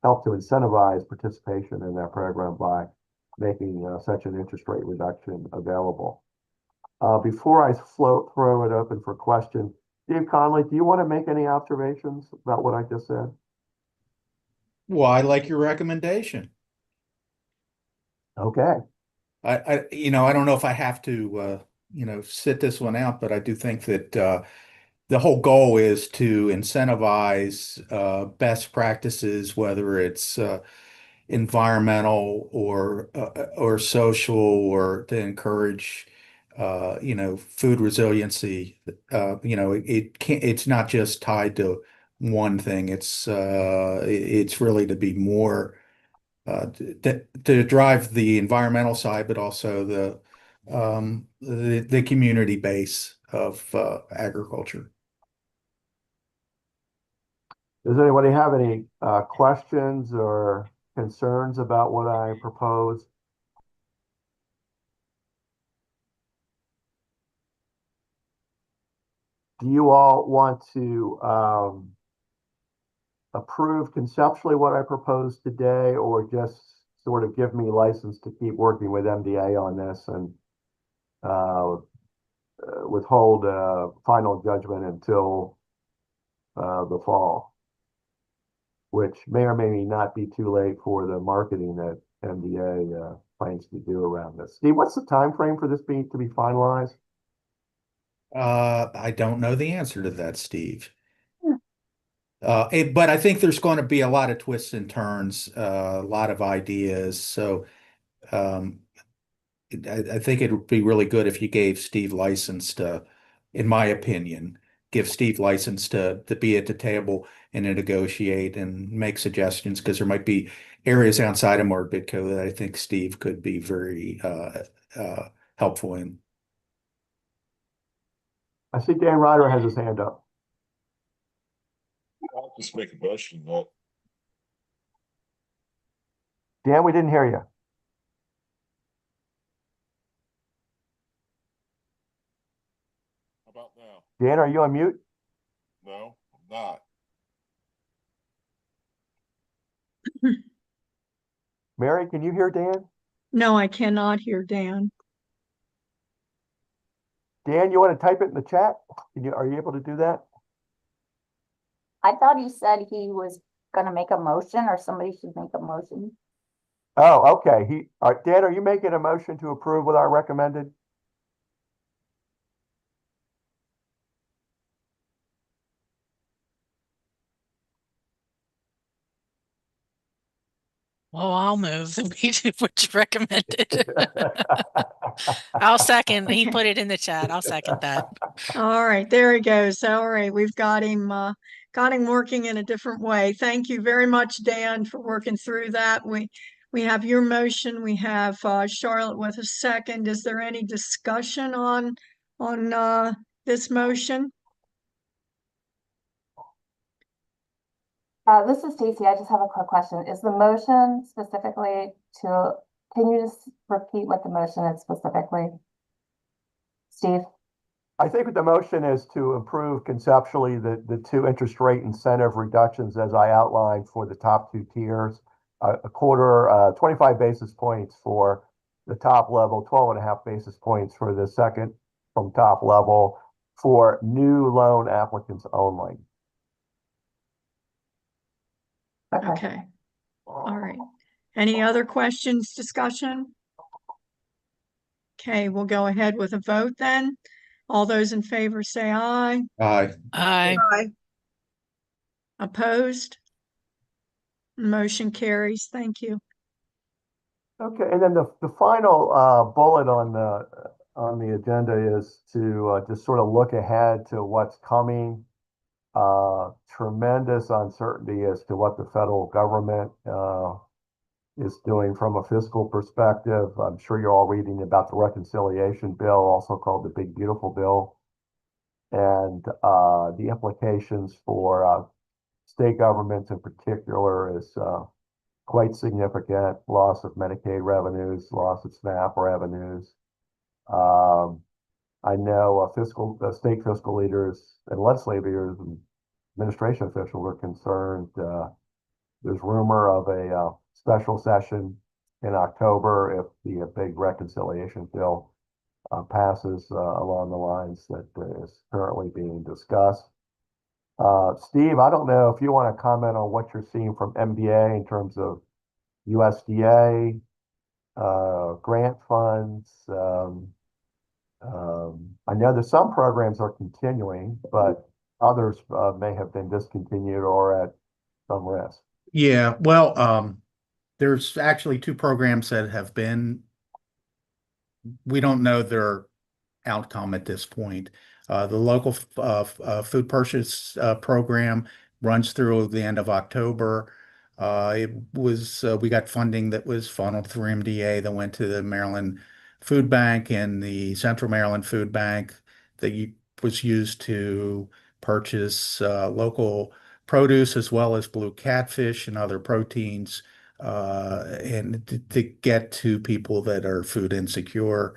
help to incentivize participation in that program by making such an interest rate reduction available. Before I throw it open for question, Steve Conley, do you want to make any observations about what I just said? Well, I like your recommendation. Okay. I don't know if I have to, sit this one out, but I do think that the whole goal is to incentivize best practices, whether it's environmental or social, or to encourage, food resiliency. It's not just tied to one thing. It's really to be more to drive the environmental side, but also the community base of agriculture. Does anybody have any questions or concerns about what I proposed? Do you all want to approve conceptually what I proposed today, or just sort of give me license to keep working with MDA on this and withhold final judgment until the fall, which may or may not be too late for the marketing that MDA plans to do around this? Steve, what's the time frame for this to be finalized? I don't know the answer to that, Steve. But I think there's going to be a lot of twists and turns, a lot of ideas. So I think it would be really good if you gave Steve license to, in my opinion, give Steve license to be at the table and to negotiate and make suggestions, because there might be areas outside of MARBIDCO that I think Steve could be very helpful in. I see Dan Ryder has his hand up. I'll just make a motion that Dan, we didn't hear you. how about now? Dan, are you on mute? No, I'm not. Mary, can you hear Dan? No, I cannot hear Dan. Dan, you want to type it in the chat? Are you able to do that? I thought he said he was gonna make a motion, or somebody should make a motion. Oh, okay. Dan, are you making a motion to approve with our recommended? Well, I'll move that we do what you recommended. I'll second. He put it in the chat. I'll second that. All right, there he goes. All right, we've got him working in a different way. Thank you very much, Dan, for working through that. We have your motion. We have Charlotte with a second. Is there any discussion on this motion? This is Stacy. I just have a quick question. Is the motion specifically to, can you just repeat what the motion is specifically? Steve? I think the motion is to improve conceptually the two interest rate incentive reductions as I outlined for the top two tiers. A quarter, 25 basis points for the top level, 12.5 basis points for the second from top level for new loan applicants only. Okay. All right. Any other questions, discussion? Okay, we'll go ahead with a vote then. All those in favor say aye. Aye. Aye. Aye. Opposed? Motion carries. Thank you. Okay, and then the final bullet on the agenda is to just sort of look ahead to what's coming. Tremendous uncertainty as to what the federal government is doing from a fiscal perspective. I'm sure you're all reading about the reconciliation bill, also called the Big Beautiful Bill, and the implications for state governments in particular is quite significant. Loss of Medicaid revenues, loss of SNAP revenues. I know state fiscal leaders and legislators and administration officials are concerned. There's rumor of a special session in October if the big reconciliation bill passes along the lines that is currently being discussed. Steve, I don't know if you want to comment on what you're seeing from MBA in terms of USDA, grant funds. I know that some programs are continuing, but others may have been discontinued or at some risk. Yeah, well, there's actually two programs that have been, we don't know their outcome at this point. The local food purchase program runs through the end of October. We got funding that was funneled through MDA that went to the Maryland Food Bank and the Central Maryland Food Bank that was used to purchase local produce as well as blue catfish and other proteins, and to get to people that are food insecure.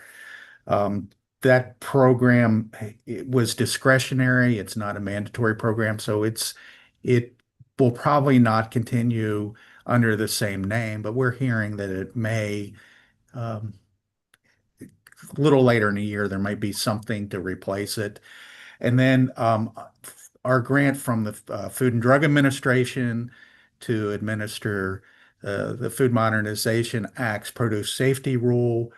That program, it was discretionary. It's not a mandatory program, so it will probably not continue under the same name, but we're hearing that it may, a little later in the year, there might be something to replace it. And then our grant from the Food and Drug Administration to administer the Food Modernization Act's produce safety rule.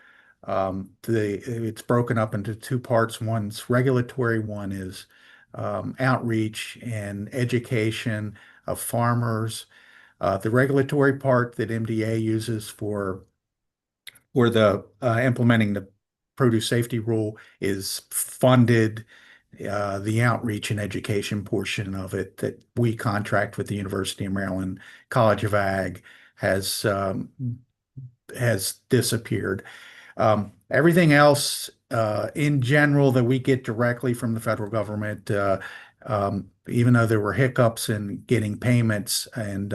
It's broken up into two parts. One's regulatory, one is outreach and education of farmers. The regulatory part that MDA uses for or the implementing the produce safety rule is funded. The outreach and education portion of it that we contract with the University of Maryland College of Ag has disappeared. Everything else, in general, that we get directly from the federal government, even though there were hiccups in getting payments and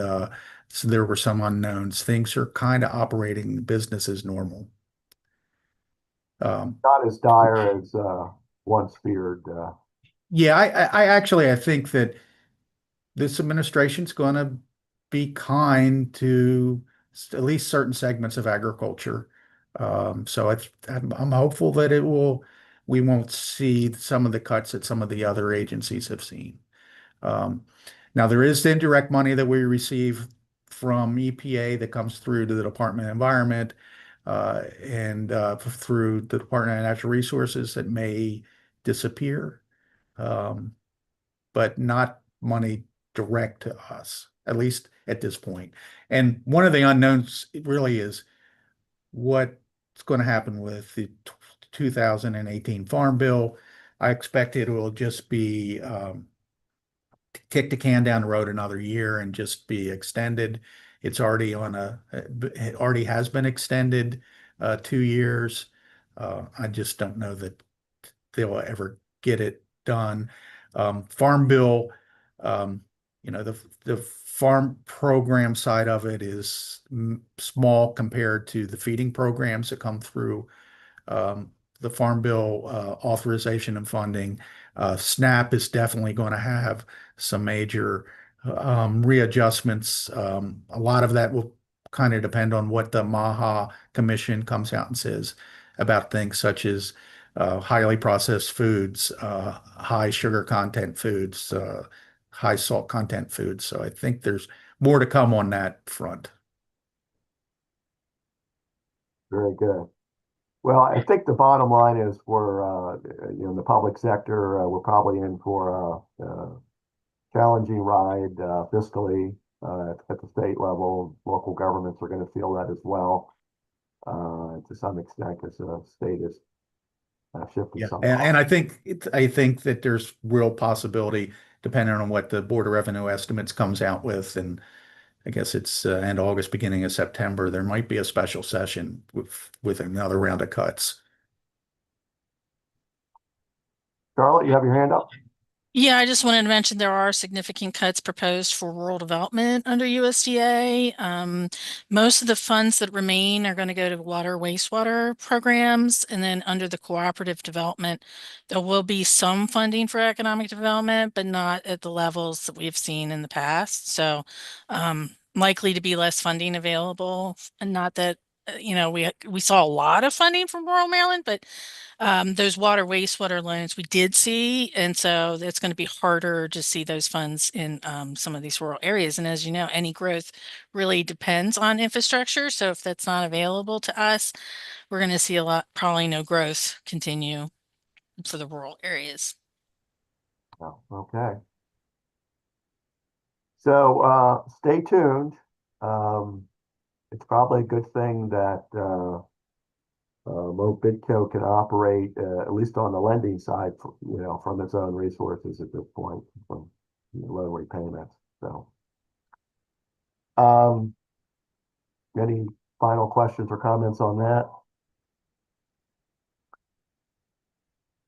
so there were some unknowns, things are kind of operating business as normal. Not as dire as once feared. Yeah, I think that this administration's going to be kind to at least certain segments of agriculture. So I'm hopeful that we won't see some of the cuts that some of the other agencies have seen. Now there is the indirect money that we receive from EPA that comes through to the Department of Environment and through the Department of Natural Resources that may disappear, but not money direct to us, at least at this point. And one of the unknowns really is what's going to happen with the 2018 Farm Bill. I expect it will just be kick the can down the road another year and just be extended. It already has been extended 2 years. I just don't know that they'll ever get it done. Farm Bill, the farm program side of it is small compared to the feeding programs that come through the Farm Bill authorization and funding. SNAP is definitely going to have some major readjustments. A lot of that will kind of depend on what the MAHA Commission comes out and says about things such as highly processed foods, high sugar content foods, high salt content foods. So I think there's more to come on that front. Very good. Well, I think the bottom line is we're, the public sector, we're probably in for a challenging ride fiscally at the state level. Local governments are going to feel that as well to some extent because the state is shifting some. And I think that there's real possibility, depending on what the Board of Revenue estimates comes out with, and I guess it's end of August, beginning of September, there might be a special session with another round of cuts. Charlotte, you have your hand up? Yeah, I just wanted to mention there are significant cuts proposed for rural development under USDA. Most of the funds that remain are going to go to water, wastewater programs. And then under the cooperative development, there will be some funding for economic development, but not at the levels that we've seen in the past. So likely to be less funding available. And not that, we saw a lot of funding from rural Maryland, but those water wastewater loans we did see, and so it's going to be harder to see those funds in some of these rural areas. And as you know, any growth really depends on infrastructure. So if that's not available to us, we're going to see probably no growth continue for the rural areas. Oh, okay. So stay tuned. It's probably a good thing that MARBIDCO can operate at least on the lending side, from its own resources at this point, from low repayments. So, any final questions or comments on that?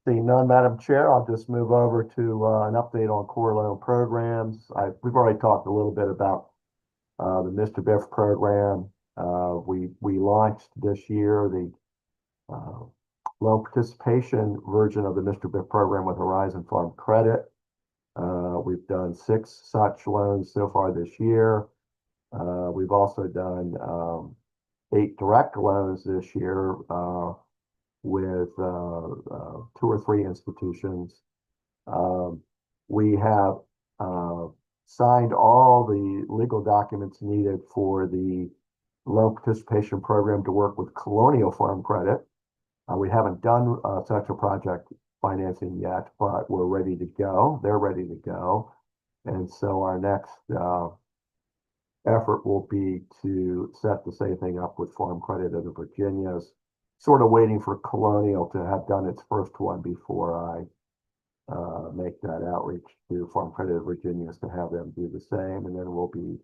Seeing none, Madam Chair, I'll just move over to an update on core loan programs. We've already talked a little bit about the Mr. Biff program. We launched this year the loan participation version of the Mr. Biff program with Horizon Farm Credit. We've done 6 such loans so far this year. We've also done 8 direct loans this year with 2 or 3 institutions. We have signed all the legal documents needed for the loan participation program to work with Colonial Farm Credit. We haven't done such a project financing yet, but we're ready to go. They're ready to go. And so our next effort will be to set the same thing up with Farm Credit of the Virginias, sort of waiting for Colonial to have done its first one before I make that outreach to Farm Credit of Virginias to have them do the same. And then we'll be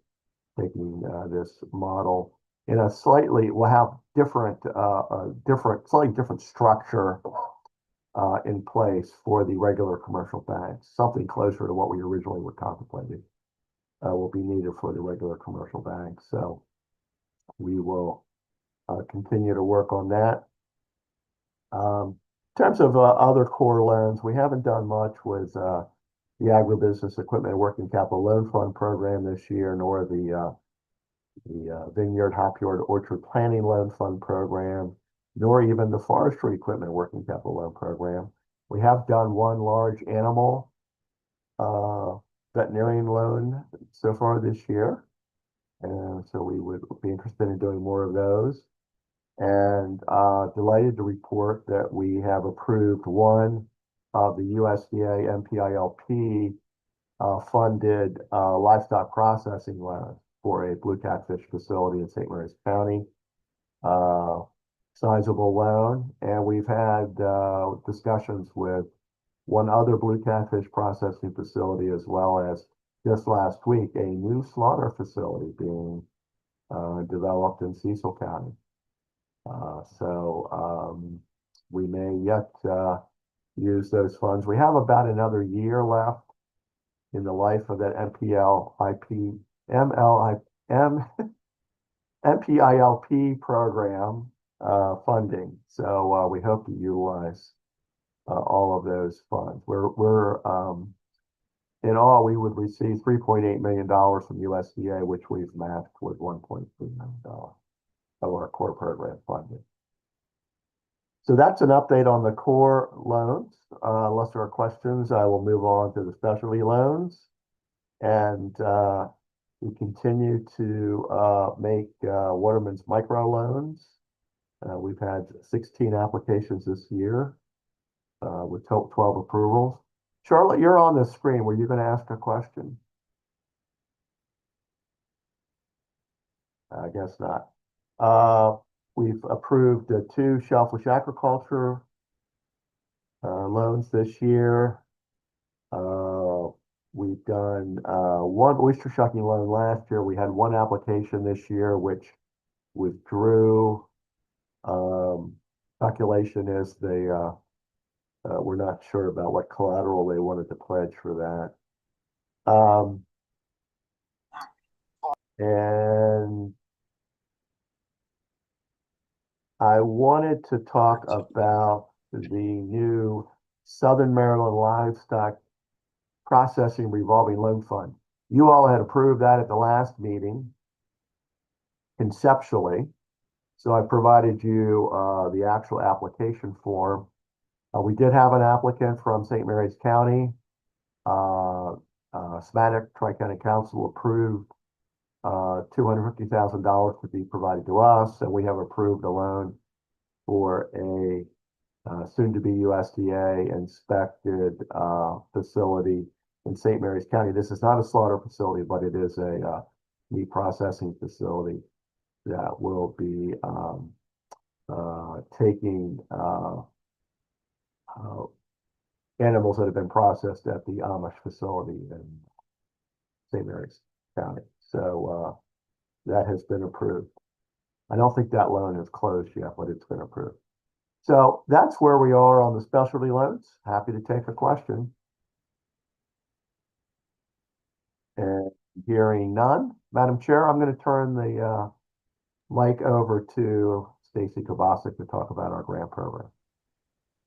taking this model in a slightly, we'll have slightly different structure in place for the regular commercial banks, something closer to what we originally were contemplating will be needed for the regular commercial banks. So we will continue to work on that. In terms of other core loans, we haven't done much with the Agribusiness Equipment and Working Capital Loan Fund program this year, nor the Vineyard, Hopyard, Orchard Planning Loan Fund program, nor even the Forestry Equipment Working Capital Loan program. We have done one large animal veterinarian loan so far this year, and so we would be interested in doing more of those. And delighted to report that we have approved one of the USDA MPILP funded livestock processing loan for a blue catfish facility in St. Mary's County. Sizable loan, and we've had discussions with one other blue catfish processing facility, as well as just last week a new slaughter facility being developed in Cecil County. So we may yet use those funds. We have about another year left in the life of that MPILP program funding. So we hope to utilize all of those funds. We're in all, we would receive $3.8 million from USDA, which we've matched with $1.3 million of our core program funding. So that's an update on the core loans. Unless there are questions, I will move on to the specialty loans. And we continue to make Waterman's micro loans. We've had 16 applications this year with 12 approvals. Charlotte, you're on the screen. Were you going to ask a question? I guess not. We've approved 2 shellfish aquaculture loans this year. We've done 1 oyster shucking loan last year. We had 1 application this year, which withdrew. Calculation is they we're not sure about what collateral they wanted to pledge for that. And I wanted to talk about the new Southern Maryland Livestock Processing Revolving Loan Fund. You all had approved that at the last meeting conceptually. So I provided you the actual application form. We did have an applicant from St. Mary's County. SMATIC, Tri-County Council, approved $250,000 to be provided to us, and we have approved a loan for a soon-to-be USDA inspected facility in St. Mary's County. This is not a slaughter facility, but it is a meat processing facility that will be taking animals that have been processed at the Amish facility in St. Mary's County. So that has been approved. I don't think that loan is closed yet, but it's been approved. So that's where we are on the specialty loans. Happy to take a question. And hearing none, Madam Chair, I'm going to turn the mic over to Stacy Kovacic to talk about our grant program.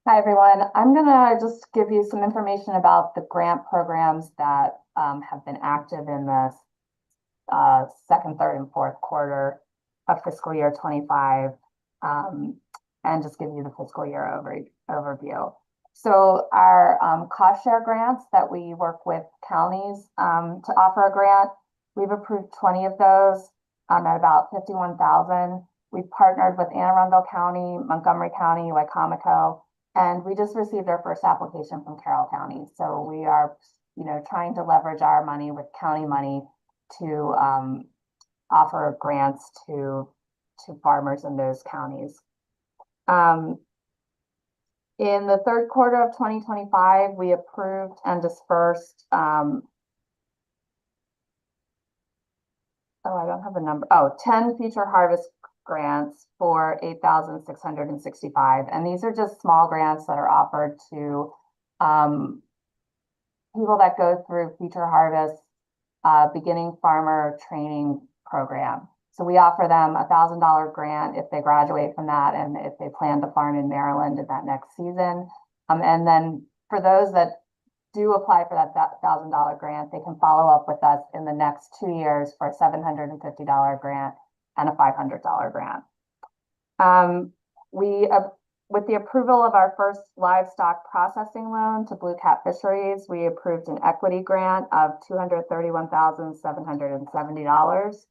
Hi, everyone. I'm going to just give you some information about the grant programs that have been active in the second, third, and fourth quarter of fiscal year 25, and just give you the fiscal year overview. So our cost share grants that we work with counties to offer a grant, we've approved 20 of those at about $51,000. We've partnered with Anne Arundel County, Montgomery County, Wicomico, and we just received our first application from Carroll County. So we are, trying to leverage our money with county money to offer grants to farmers in those counties. In the third quarter of 2025, we approved and dispersed, oh, I don't have a number. Oh, 10 future harvest grants for 8,665. And these are just small grants that are offered to people that go through future harvest beginning farmer training program. So we offer them a $1,000 grant if they graduate from that and if they plan to farm in Maryland in that next season. And then for those that do apply for that $1,000 grant, they can follow up with us in the next 2 years for a $750 grant and a $500 grant. With the approval of our first livestock processing loan to Blue Cat Fisheries, we approved an equity grant of $231,770.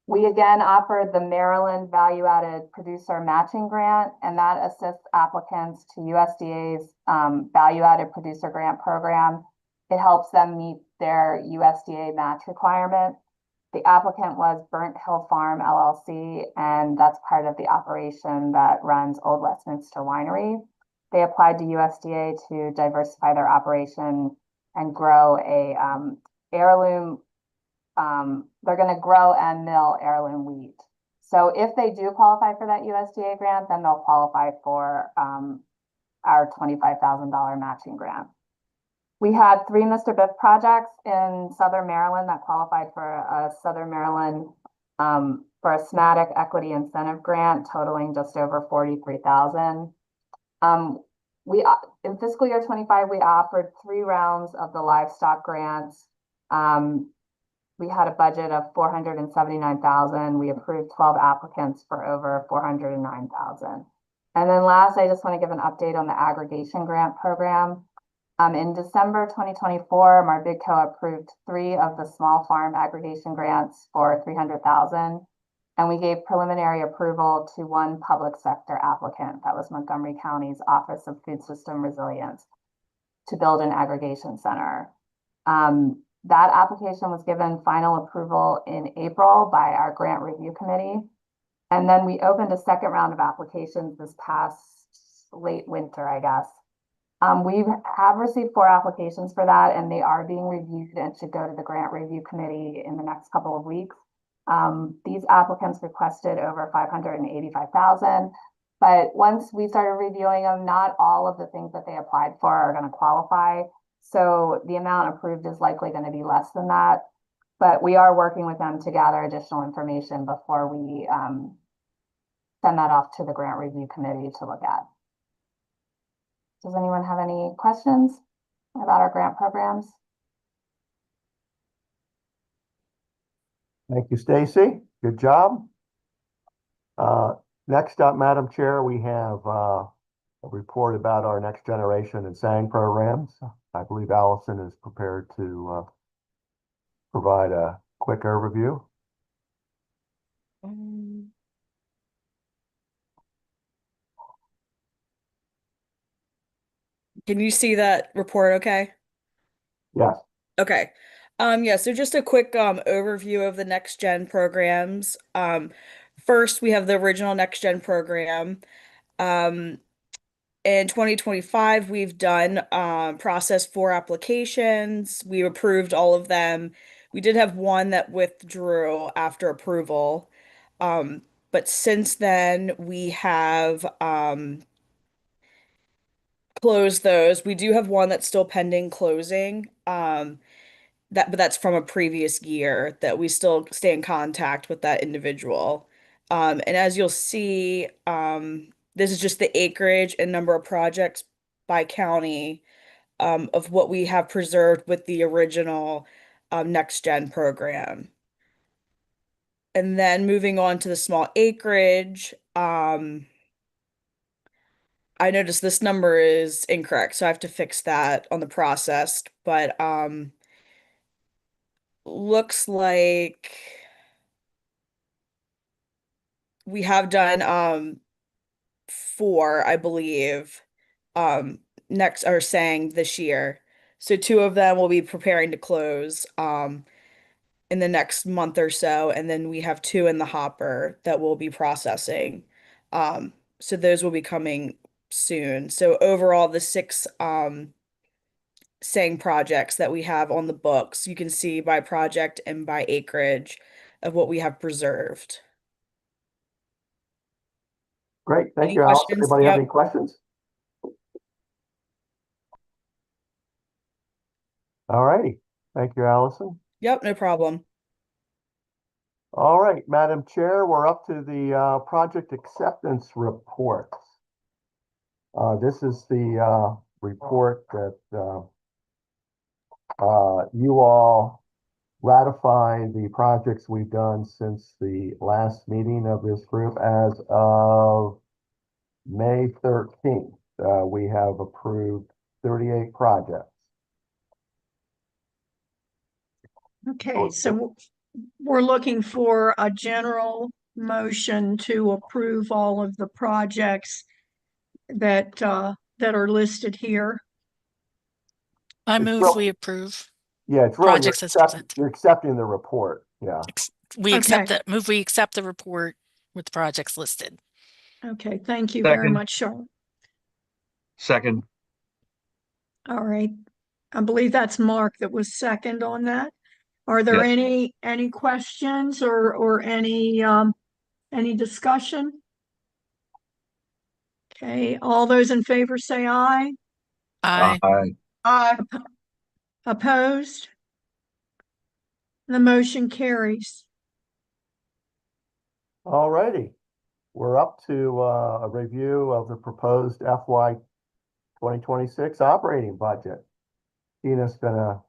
We again offered the Maryland Value Added Producer Matching Grant, and that assists applicants to USDA's Value Added Producer Grant Program. It helps them meet their USDA match requirement. The applicant was Burnt Hill Farm LLC, and that's part of the operation that runs Old Westminster Winery. They applied to USDA to diversify their operation and grow a heirloom. They're going to grow and mill heirloom wheat. So if they do qualify for that USDA grant, then they'll qualify for our $25,000 matching grant. We had 3 Mr. Biff projects in Southern Maryland that qualified for a Southern Maryland for a SMATIC equity incentive grant totaling just over $43,000. In fiscal year 25, we offered 3 rounds of the livestock grants. We had a budget of $479,000. We approved 12 applicants for over $409,000. And then last, I just want to give an update on the aggregation grant program. In December 2024, MARBIDCO approved 3 of the small farm aggregation grants for $300,000, and we gave preliminary approval to 1 public sector applicant, that was Montgomery County's Office of Food System Resilience, to build an aggregation center. That application was given final approval in April by our grant review committee, and then we opened a second round of applications this past late winter, I guess. We have received 4 applications for that, and they are being reviewed and should go to the grant review committee in the next couple of weeks. These applicants requested over $585,000, but once we started reviewing them, not all of the things that they applied for are going to qualify. So the amount approved is likely going to be less than that, but we are working with them to gather additional information before we send that off to the grant review committee to look at. Does anyone have any questions about our grant programs? Thank you, Stacy. Good job. Next up, Madam Chair, we have a report about our next generation and SANG programs. I believe Allison is prepared to provide a quick overview. Can you see that report okay? Yes. Okay. Yeah, so just a quick overview of the next gen programs. First, we have the original next gen program. In 2025, we've done processed 4 applications. We approved all of them. We did have 1 that withdrew after approval. But since then, we have closed those. We do have 1 that's still pending closing. But that's from a previous year that we still stay in contact with that individual. And as you'll see, this is just the acreage and number of projects by county of what we have preserved with the original Next Gen program. And then moving on to the small acreage, I noticed this number is incorrect, so I have to fix that on the processed, but looks like we have done 4, I believe, next are saying this year. So 2 of them will be preparing to close. in the next month or so, and then we have 2 in the hopper that we'll be processing. So those will be coming soon. So overall, the 6 SANG projects that we have on the books, you can see by project and by acreage of what we have preserved. Great, thank Any you, Alice. questions? Anybody have Yep. any questions? All righty, thank you, Allison. Yep, no problem. All right, Madam Chair, we're up to the project acceptance reports. This is the report that you all ratify the projects we've done since the last meeting of this group. As of May 13th, we have approved 38 projects. Okay, so we're looking for a general motion to approve all of the projects that that are listed here. I It's move real- we approve Yeah, it's really, projects as presented. you're accepting the report, yeah. We accept Okay. that, move we accept the report with the projects listed. Okay, thank you very Second. much, Charlotte. Second. All right. I believe that's Mark that was second on that. Are there Yes. any questions or any discussion? Okay, all those in favor say aye. Aye. Aye. Aye. Opposed? The motion carries. All righty, we're up to a review of the proposed FY 2026 operating budget. Tina's gonna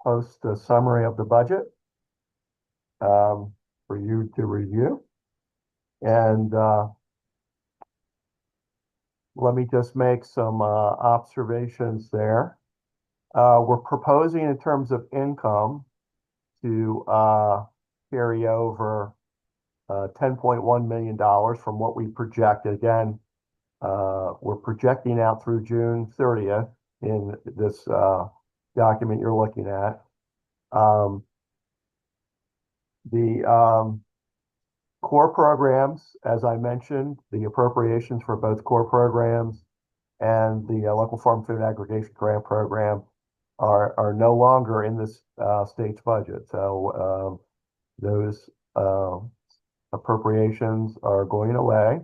post a summary of the budget for you to review. And let me just make some observations there. We're proposing in terms of income to carry over $10.1 million from what we project. Again, we're projecting out through June 30th in this document you're looking at. The core programs, as I mentioned, the appropriations for both core programs and the local farm food aggregation grant program are no longer in this state's budget. So those appropriations are going away.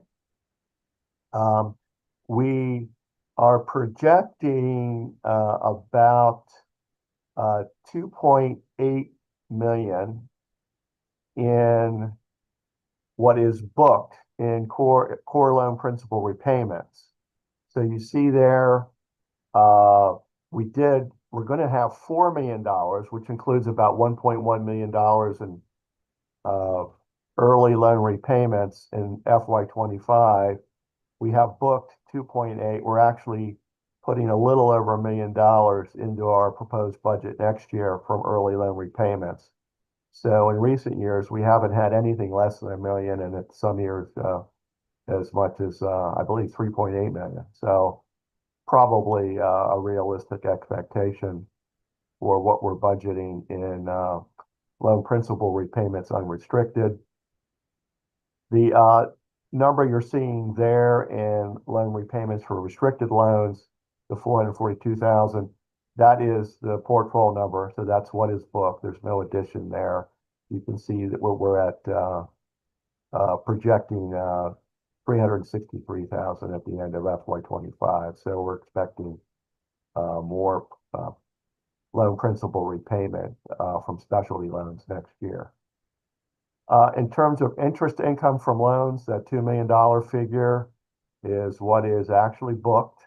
We are projecting about 2.8 million in what is booked in core loan principal repayments. So you see there, we're going to have $4 million, which includes about $1.1 million in early loan repayments in FY25. We have booked 2.8. We're actually putting a little over $1 million into our proposed budget next year from early loan repayments. So in recent years, we haven't had anything less than $1 million, and in some years as much as I believe 3.8 million. So probably a realistic expectation for what we're budgeting in loan principal repayments unrestricted. The number you're seeing there in loan repayments for restricted loans, the 442,000, that is the portfolio number. So that's what is booked. There's no addition there. You can see that we're at projecting 363,000 at the end of FY25. So we're expecting more loan principal repayment from specialty loans next year. In terms of interest income from loans, that $2 million figure is what is actually booked.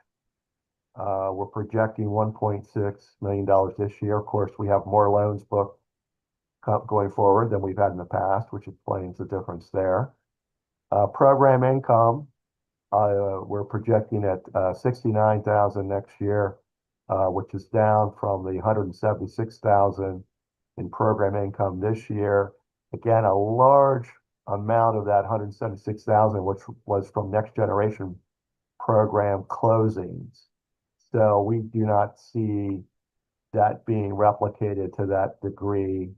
We're projecting $1.6 million this year. Of course, we have more loans booked going forward than we've had in the past, which explains the difference there. Program income, we're projecting at 69,000 next year, which is down from the 176,000 in program income this year. Again, a large amount of that 176,000, which was from next generation program closings. So we do not see that being replicated to that degree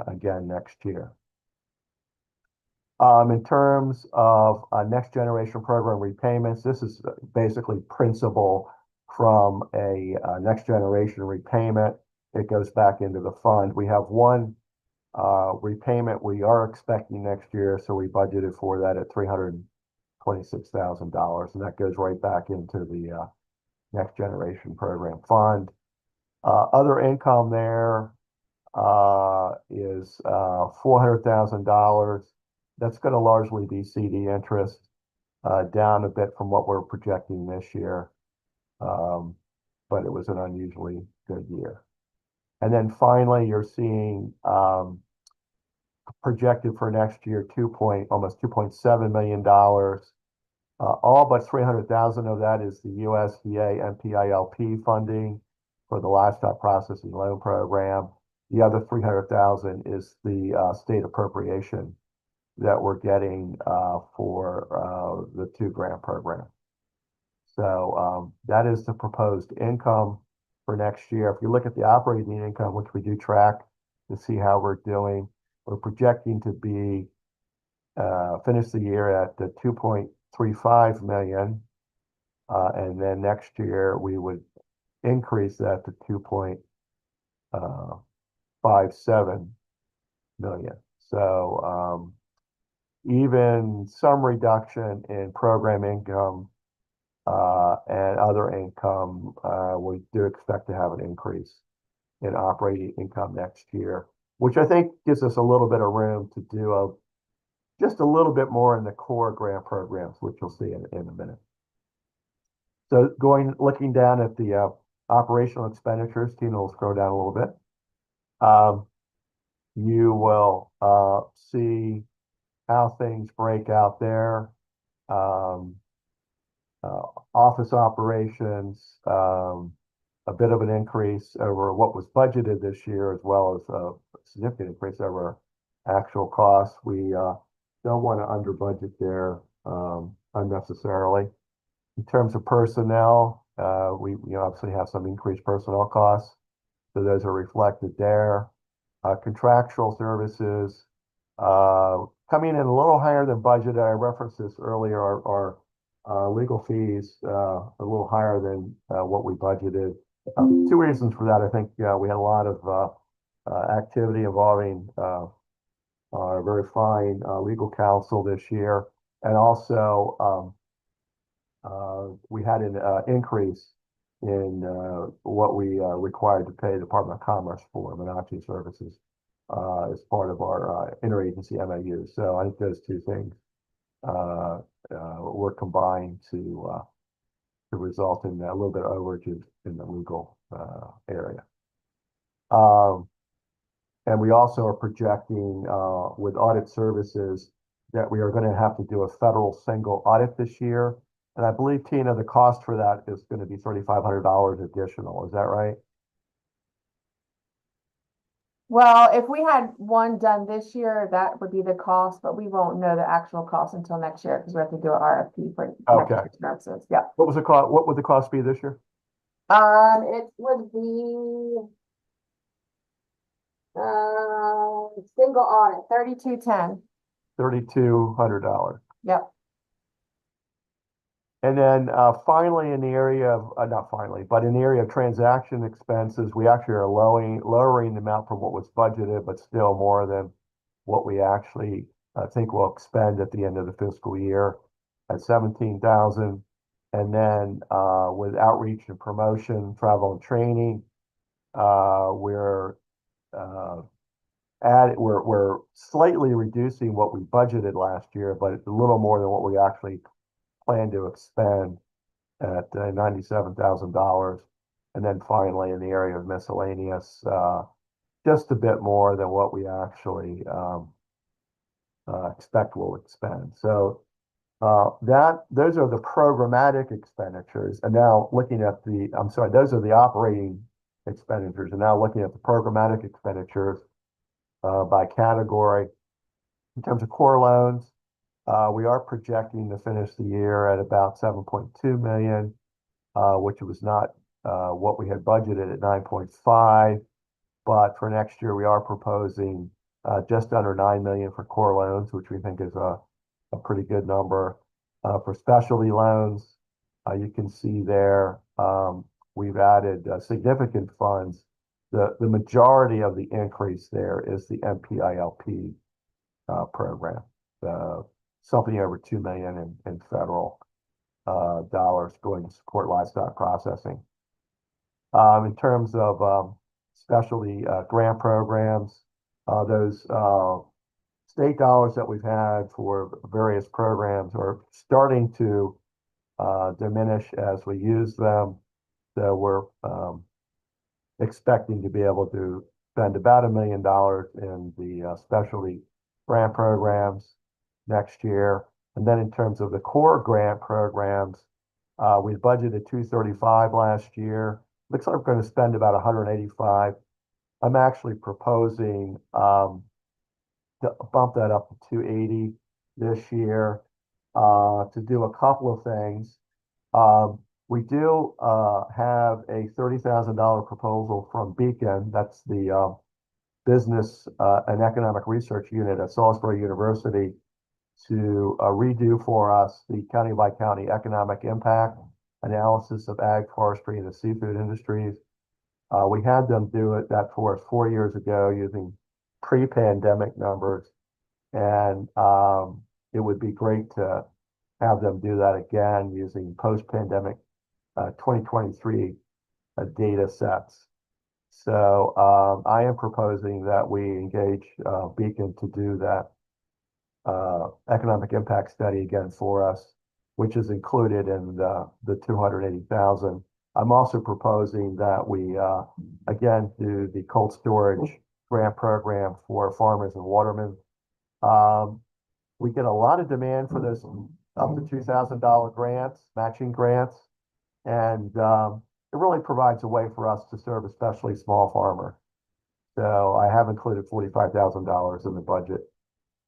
again next year. In terms of next generation program repayments, this is basically principal from a next generation repayment. It goes back into the fund. We have one repayment we are expecting next year, so we budgeted for that at $326,000, and that goes right back into the next generation program fund. Other income there is $400,000. That's going to largely be CD interest, down a bit from what we're projecting this year. But it was an unusually good year. And then finally, you're seeing projected for next year almost $2.7 million. All but 300,000 of that is the USDA MPILP funding for the livestock processing loan program. The other 300,000 is the state appropriation that we're getting for the 2 grant programs. So that is the proposed income for next year. If you look at the operating income, which we do track to see how we're doing, we're projecting to be finish the year at the 2.35 million, and then next year we would increase that to 2.57 million. So even some reduction in program income and other income, we do expect to have an increase in operating income next year, which I think gives us a little bit of room to do just a little bit more in the core grant programs, which you'll see in a minute. So looking down at the operational expenditures, Tina will scroll down a little bit. You will see how things break out there. Office operations, a bit of an increase over what was budgeted this year, as well as a significant increase over actual costs. We don't want to under budget there unnecessarily. In terms of personnel, we obviously have some increased personnel costs, so those are reflected there. Contractual services coming in a little higher than budgeted. I referenced this earlier. Our legal fees a little higher than what we budgeted. 2 reasons for that. I think we had a lot of activity involving our very fine legal counsel this year, and also we had an increase in what we required to pay the Department of Commerce for monopoly services as part of our interagency MOU. So I think those 2 things were combined to result in a little bit of overages in the legal area. And we also are projecting with audit services that we are going to have to do a federal single audit this year. And I believe, Tina, the cost for that is going to be $3,500 additional. Is that right? Well, if we had one done this year, that would be the cost, but we won't know the actual cost until next year because we have to do an RFP for next year's services. Yeah. What was the cost? What would the cost be this year? It would be single audit, $3,210. $3,200. Yep. And then finally, in the area of, not finally, but in the area of transaction expenses, we actually are lowering the amount from what was budgeted, but still more than what we actually think we'll expend at the end of the fiscal year at $17,000. And then with outreach and promotion, travel and training, we're slightly reducing what we budgeted last year, but it's a little more than what we actually plan to expend at $97,000. And then finally, in the area of miscellaneous, just a bit more than what we actually expect we'll expend. So those are the programmatic expenditures. And now looking at those are the operating expenditures. And now looking at the programmatic expenditures by category. In terms of core loans, we are projecting to finish the year at about 7.2 million, which was not what we had budgeted at 9.5. But for next year, we are proposing just under 9 million for core loans, which we think is a pretty good number. For specialty loans, you can see there we've added significant funds. The majority of the increase there is the MPILP program, something over 2 million in federal dollars going to support livestock processing. In terms of specialty grant programs, those state dollars that we've had for various programs are starting to diminish as we use them. So we're expecting to be able to spend about $1 million in the specialty grant programs next year. And then in terms of the core grant programs, we budgeted 235 last year. Looks like we're going to spend about 185. I'm actually proposing to bump that up to 280 this year to do a couple of things. We do have a $30,000 proposal from Beacon. That's the Business and Economic Research Unit at Salisbury University to redo for us the county by county economic impact analysis of ag, forestry, and the seafood industries. We had them do that for us 4 years ago using pre-pandemic numbers, and it would be great to have them do that again using post-pandemic 2023 data sets. So I am proposing that we engage Beacon to do that economic impact study again for us, which is included in the 280,000. I'm also proposing that we again do the cold storage grant program for farmers and watermen. We get a lot of demand for those up to $2,000 grants, matching grants, and it really provides a way for us to serve especially small farmers. So I have included $45,000 in the budget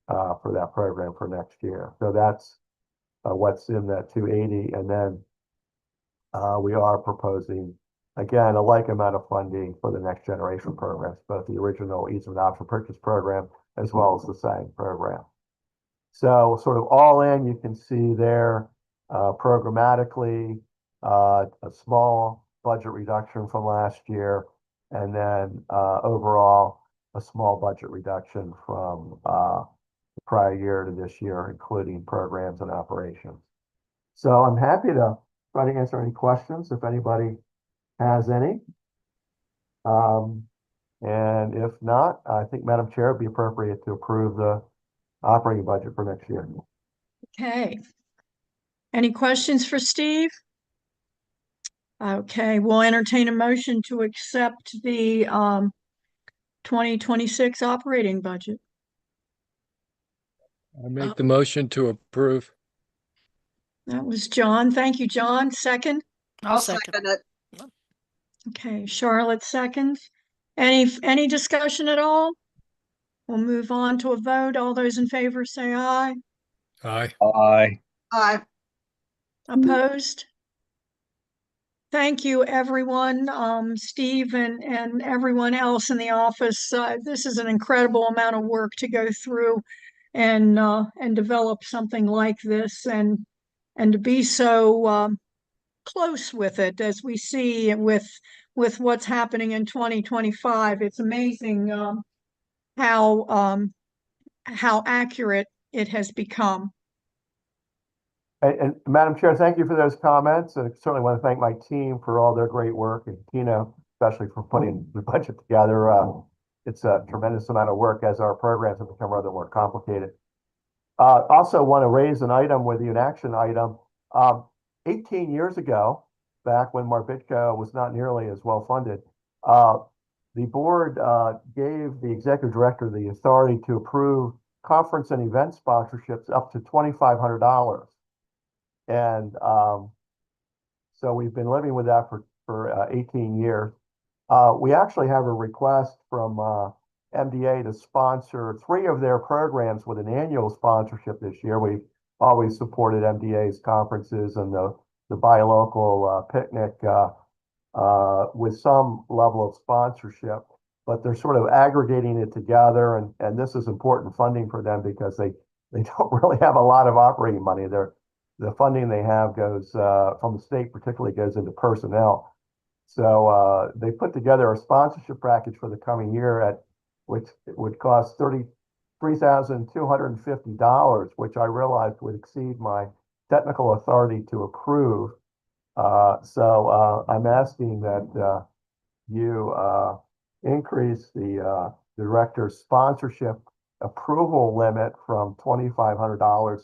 for that program for next year. So that's what's in that 280, and then we are proposing again a like amount of funding for the next generation programs, both the original easement option purchase program as well as the SANG program. So sort of all in, you can see there programmatically a small budget reduction from last year, and then overall a small budget reduction from the prior year to this year, including programs and operations. So I'm happy to try to answer any questions if anybody has any. And if not, I think, Madam Chair, it'd be appropriate to approve the operating budget for next year. Okay. Any questions for Steve? Okay, we'll entertain a motion to accept the 2026 operating budget. I make the motion to approve. That was John. Thank you, John. Second? I'll second it. Okay, Charlotte seconds. Any discussion at all? We'll move on to a vote. All those in favor say aye. Aye. Aye. Aye. Opposed? Thank you, everyone. Steve and everyone else in the office. This is an incredible amount of work to go through and develop something like this, and to be so close with it as we see with what's happening in 2025. It's amazing how accurate it has become. And Madam Chair, thank you for those comments. And I certainly want to thank my team for all their great work, and Tina, especially for putting the budget together. It's a tremendous amount of work as our programs have become rather more complicated. Also want to raise an item with you, an action item. 18 years ago, back when MARBIDCO was not nearly as well funded, the board gave the executive director the authority to approve conference and event sponsorships up to $2,500. And so we've been living with that for 18 years. We actually have a request from MDA to sponsor 3 of their programs with an annual sponsorship this year. We've always supported MDA's conferences and the buy local picnic with some level of sponsorship. but they're sort of aggregating it together, and this is important funding for them because they don't really have a lot of operating money. The funding they have goes from the state, particularly goes into personnel. So they put together a sponsorship package for the coming year at which it would cost $33,250, which I realized would exceed my technical authority to approve. So I'm asking that you increase the director's sponsorship approval limit from $2,500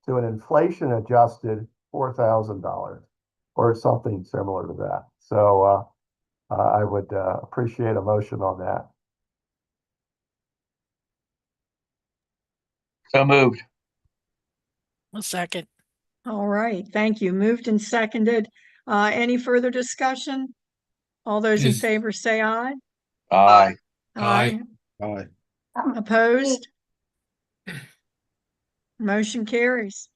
to an inflation adjusted $4,000 or something similar to that. So I would appreciate a motion on that. So moved. A second. All right, thank you. Moved and seconded. Any further discussion? All those in Is- favor say aye. Aye. Aye. Aye. Opposed? Motion carries.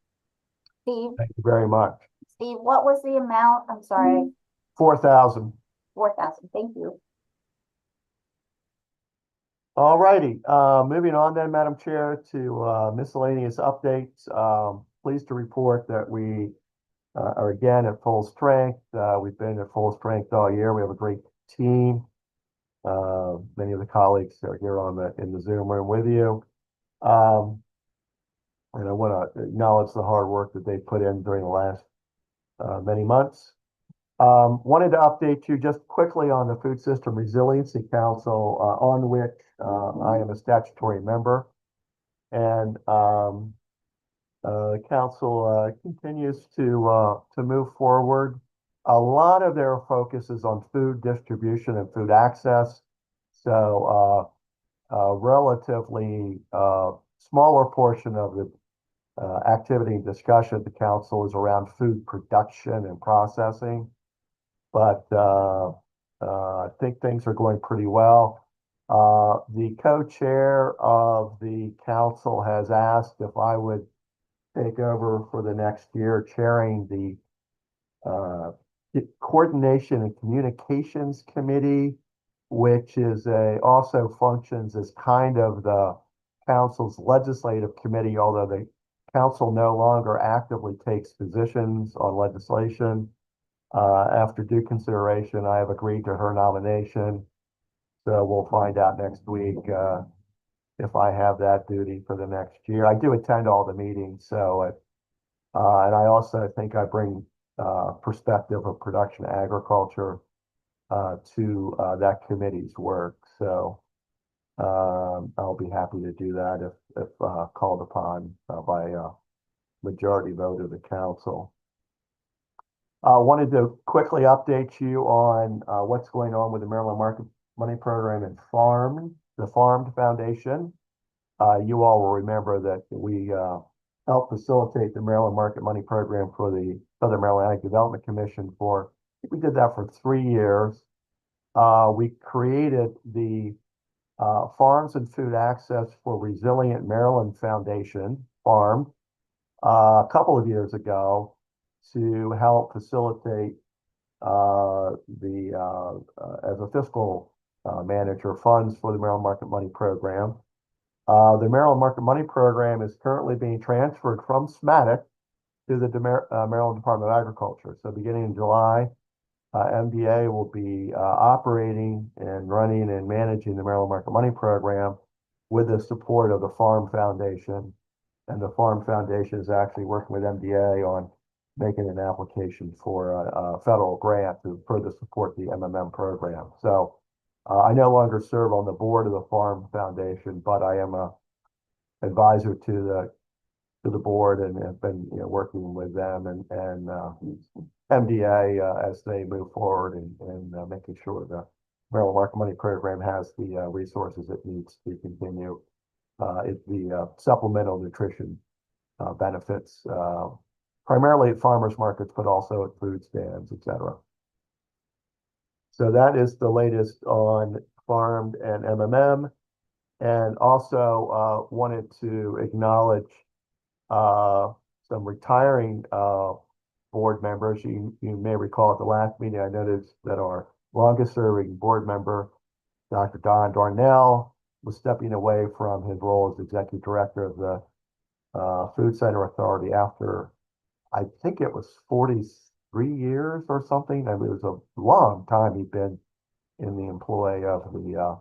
Steve, Thank you very much. Steve, what was the amount? I'm sorry, 4,000. 4,000. Thank you. All righty, moving on then, Madam Chair, to miscellaneous updates. Pleased to report that we are again at full strength. We've been at full strength all year. We have a great team. Many of the colleagues are here in the Zoom room with you. And I want to acknowledge the hard work that they put in during the last many months. Wanted to update you just quickly on the Food System Resiliency Council, on which I am a statutory member. And the council continues to move forward. A lot of their focus is on food distribution and food access. So relatively smaller portion of the activity and discussion at the council is around food production and processing. But I think things are going pretty well. The co-chair of the council has asked if I would take over for the next year, chairing the Coordination and Communications Committee, which is also functions as kind of the council's legislative committee, although the council no longer actively takes positions on legislation. After due consideration, I have agreed to her nomination. So we'll find out next week if I have that duty for the next year. I do attend all the meetings, so and I also think I bring perspective of production agriculture to that committee's work. So I'll be happy to do that if called upon by a majority vote of the council. I wanted to quickly update you on what's going on with the Maryland Market Money Program and the Farmed Foundation. You all will remember that we helped facilitate the Maryland Market Money Program for the Southern Maryland Ag Development Commission we did that for 3 years. We created the Farms and Food Access for Resilient Maryland Foundation, FARM, a couple of years ago to help facilitate as a fiscal manager funds for the Maryland Market Money Program. The Maryland Market Money Program is currently being transferred from SMATIC to the Maryland Department of Agriculture. So beginning in July, MDA will be operating and running and managing the Maryland Market Money Program with the support of the Farm Foundation. And the Farm Foundation is actually working with MDA on making an application for a federal grant to further support the MMM program. So I no longer serve on the board of the Farm Foundation, but I am a advisor to the board and have been working with them and MDA as they move forward and making sure the Maryland Market Money Program has the resources it needs to continue the supplemental nutrition benefits, primarily at farmers markets, but also at food stands, et cetera. So that is the latest on Farmed and MMM. And also wanted to acknowledge some retiring board members. You may recall at the last meeting, I noticed that our longest serving board member, Dr. Don Darnell was stepping away from his role as executive director of the Food Center Authority after, I think it was 43 years or something. I mean, it was a long time he'd been in the employ of the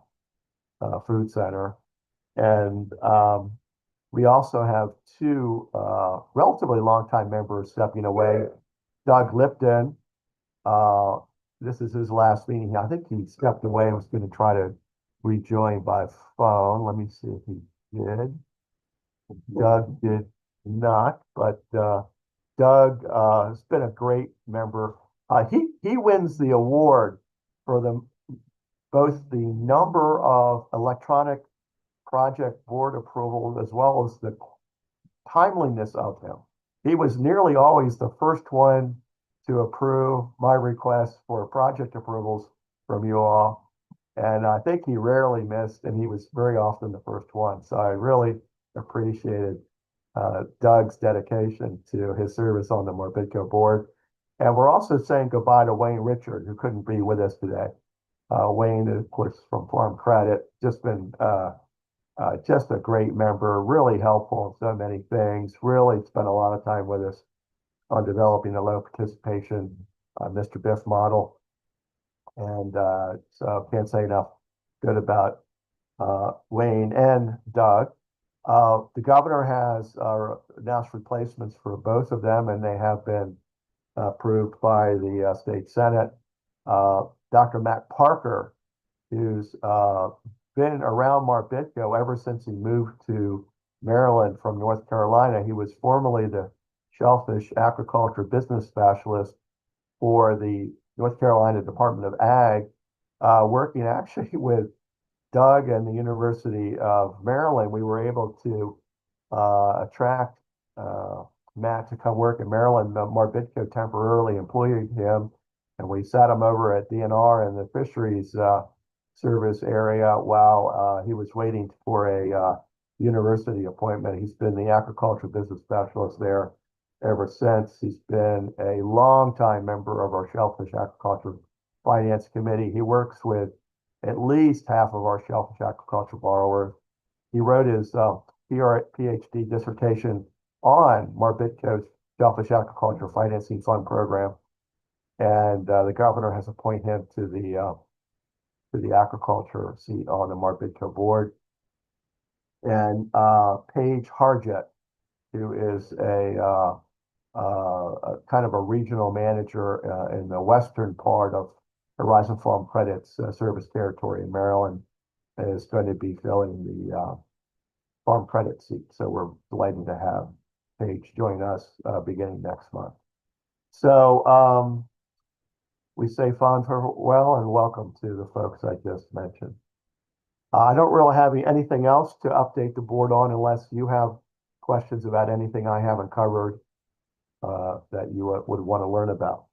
Food Center. And we also have two relatively long-time members stepping away. Doug Lipton, this is his last meeting. I think he stepped away and was going to try to rejoin by phone. Let me see if he did. Doug did not, but Doug has been a great member. He wins the award for both the number of electronic project board approvals as well as the timeliness of them. He was nearly always the first one to approve my request for project approvals from you all. And I think he rarely missed, and he was very often the first one. So I really appreciated Doug's dedication to his service on the MARBIDCO board. And we're also saying goodbye to Wayne Richard, who couldn't be with us today. Wayne, of course, from Farm Credit, just been just a great member, really helpful in so many things, really spent a lot of time with us on developing a low participation Mr. Biff model. And so can't say enough good about Wayne and Doug. The governor has announced replacements for both of them, and they have been approved by the state Senate. Dr. Matt Parker, who's been around MARBIDCO ever since he moved to Maryland from North Carolina. He was formerly the shellfish aquaculture business specialist for the North Carolina Department of Ag, working actually with Doug and the University of Maryland. We were able to attract Matt to come work in Maryland. MARBIDCO temporarily employed him, and we sat him over at DNR in the fisheries service area while he was waiting for a university appointment. He's been the aquaculture business specialist there ever since. He's been a longtime member of our Shellfish Aquaculture Finance Committee. He works with at least half of our shellfish aquaculture borrowers. He wrote his PhD dissertation on MARBIDCO's Shellfish Aquaculture Financing Fund program, and the governor has appointed him to the aquaculture seat on the MARBIDCO board. And Paige Harjet, who is a kind of a regional manager in the western part of Horizon Farm Credit's service territory in Maryland, is going to be filling the Farm Credit seat. So we're delighted to have Paige join us beginning next month. So we say fond farewell and welcome to the folks I just mentioned. I don't really have anything else to update the board on unless you have questions about anything I haven't covered that you would want to learn about.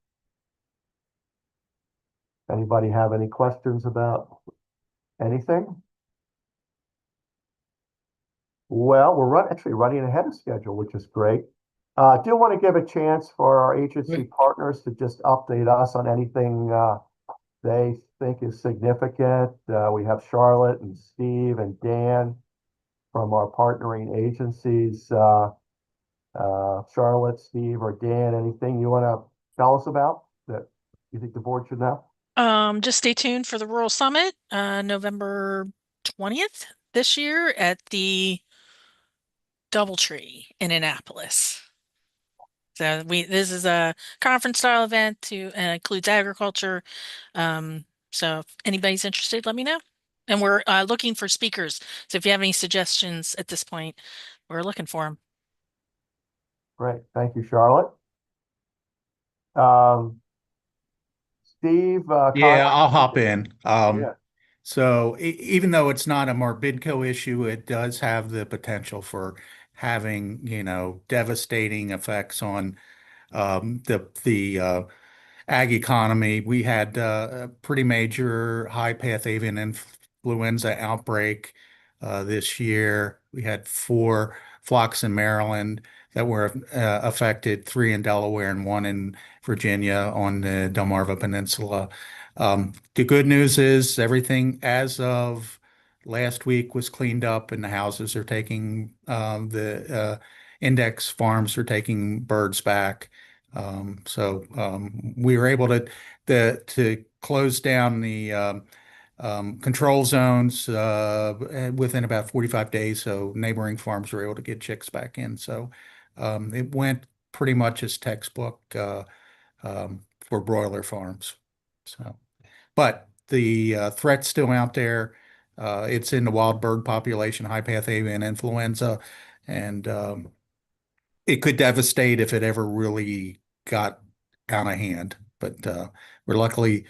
Anybody have any questions about anything? Well, we're actually running ahead of schedule, which is great. I do want to give a chance for our agency partners to just update us on anything they think is significant. We have Charlotte and Steve and Dan from our partnering agencies. Charlotte, Steve, or Dan, anything you want to tell us about that you think the board should know? Just stay tuned for the Rural Summit, November 20th this year at the DoubleTree in Annapolis. So this is a conference style event to includes agriculture. So if anybody's interested, let me know. And we're looking for speakers. So if you have any suggestions at this point, we're looking for them. Great. Thank you, Charlotte. Steve? Yeah, I'll hop in. Yeah. So even though it's not a MARBIDCO issue, it does have the potential for having, devastating effects on the ag economy. We had a pretty major high path avian influenza outbreak this year. We had 4 flocks in Maryland that were affected, 3 in Delaware and 1 in Virginia on the Delmarva Peninsula. The good news is everything as of last week was cleaned up and the houses are taking, the index farms are taking birds back. We were able to close down the control zones within about 45 days. So neighboring farms were able to get chicks back in. So it went pretty much as textbook for broiler farms. So, but the threat's still out there. It's in the wild bird population, high path avian influenza, and it could devastate if it ever really got out of hand. But we're luckily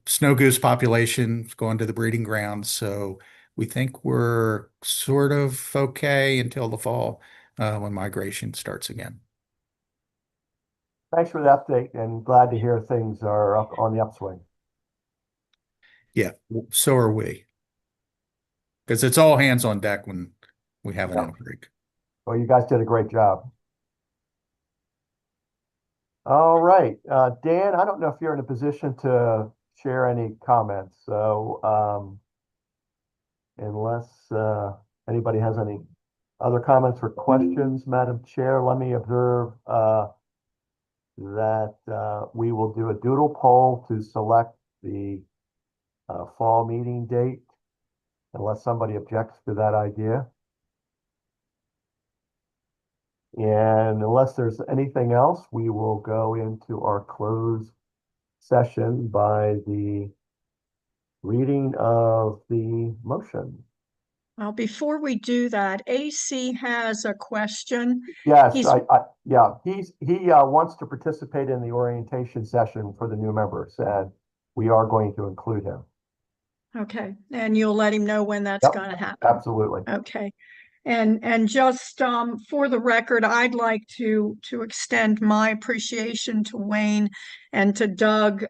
snow goose population's going to the breeding grounds, so we think we're sort of okay until the fall when migration starts again. Thanks for the update and glad to hear things are up on the upswing. Yeah, so are we. Because it's all hands on deck when we have an outbreak. Well, you guys did a great job. All right, Dan, I don't know if you're in a position to share any comments. So unless anybody has any other comments or questions, Madam Chair, let me observe that we will do a doodle poll to select the fall meeting date, unless somebody objects to that idea. And unless there's anything else, we will go into our closed session by the reading of the motion. Well, before we do that, AC has a question. Yes, He's- yeah, he wants to participate in the orientation session for the new members, and we are going to include him. Okay, and you'll let him know when that's Yep, going to happen. absolutely. Okay. And just for the record, I'd like to extend my appreciation to Wayne and to Doug.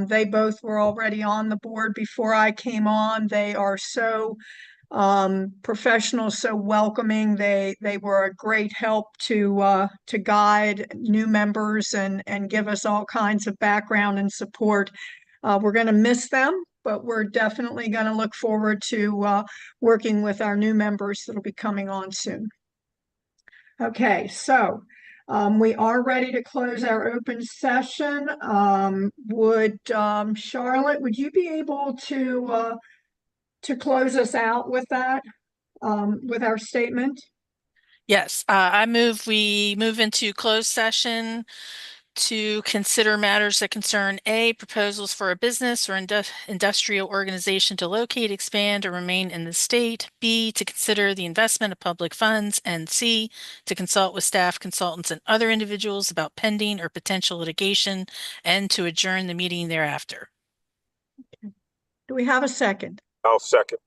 They both were already on the board before I came on. They are so professional, so welcoming. They were a great help to guide new members and give us all kinds of background and support. We're going to miss them, but we're definitely going to look forward to working with our new members that'll be coming on soon. Okay, so we are ready to close our open session. Charlotte, would you be able to close us out with that, with our statement? Yes, we move into closed session to consider matters that concern A, proposals for a business or industrial organization to locate, expand, or remain in the state. B, to consider the investment of public funds. And C, to consult with staff, consultants, and other individuals about pending or potential litigation, and to adjourn the meeting thereafter. Okay. Do we have a second? I'll second.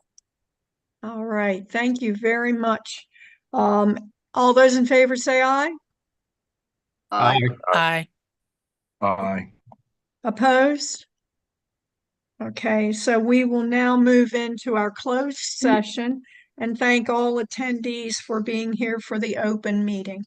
All right, thank you very much. All those in favor say aye. Aye. Aye. Aye. Opposed? Okay, so we will now move into our closed session and thank all attendees for being here for the open meeting.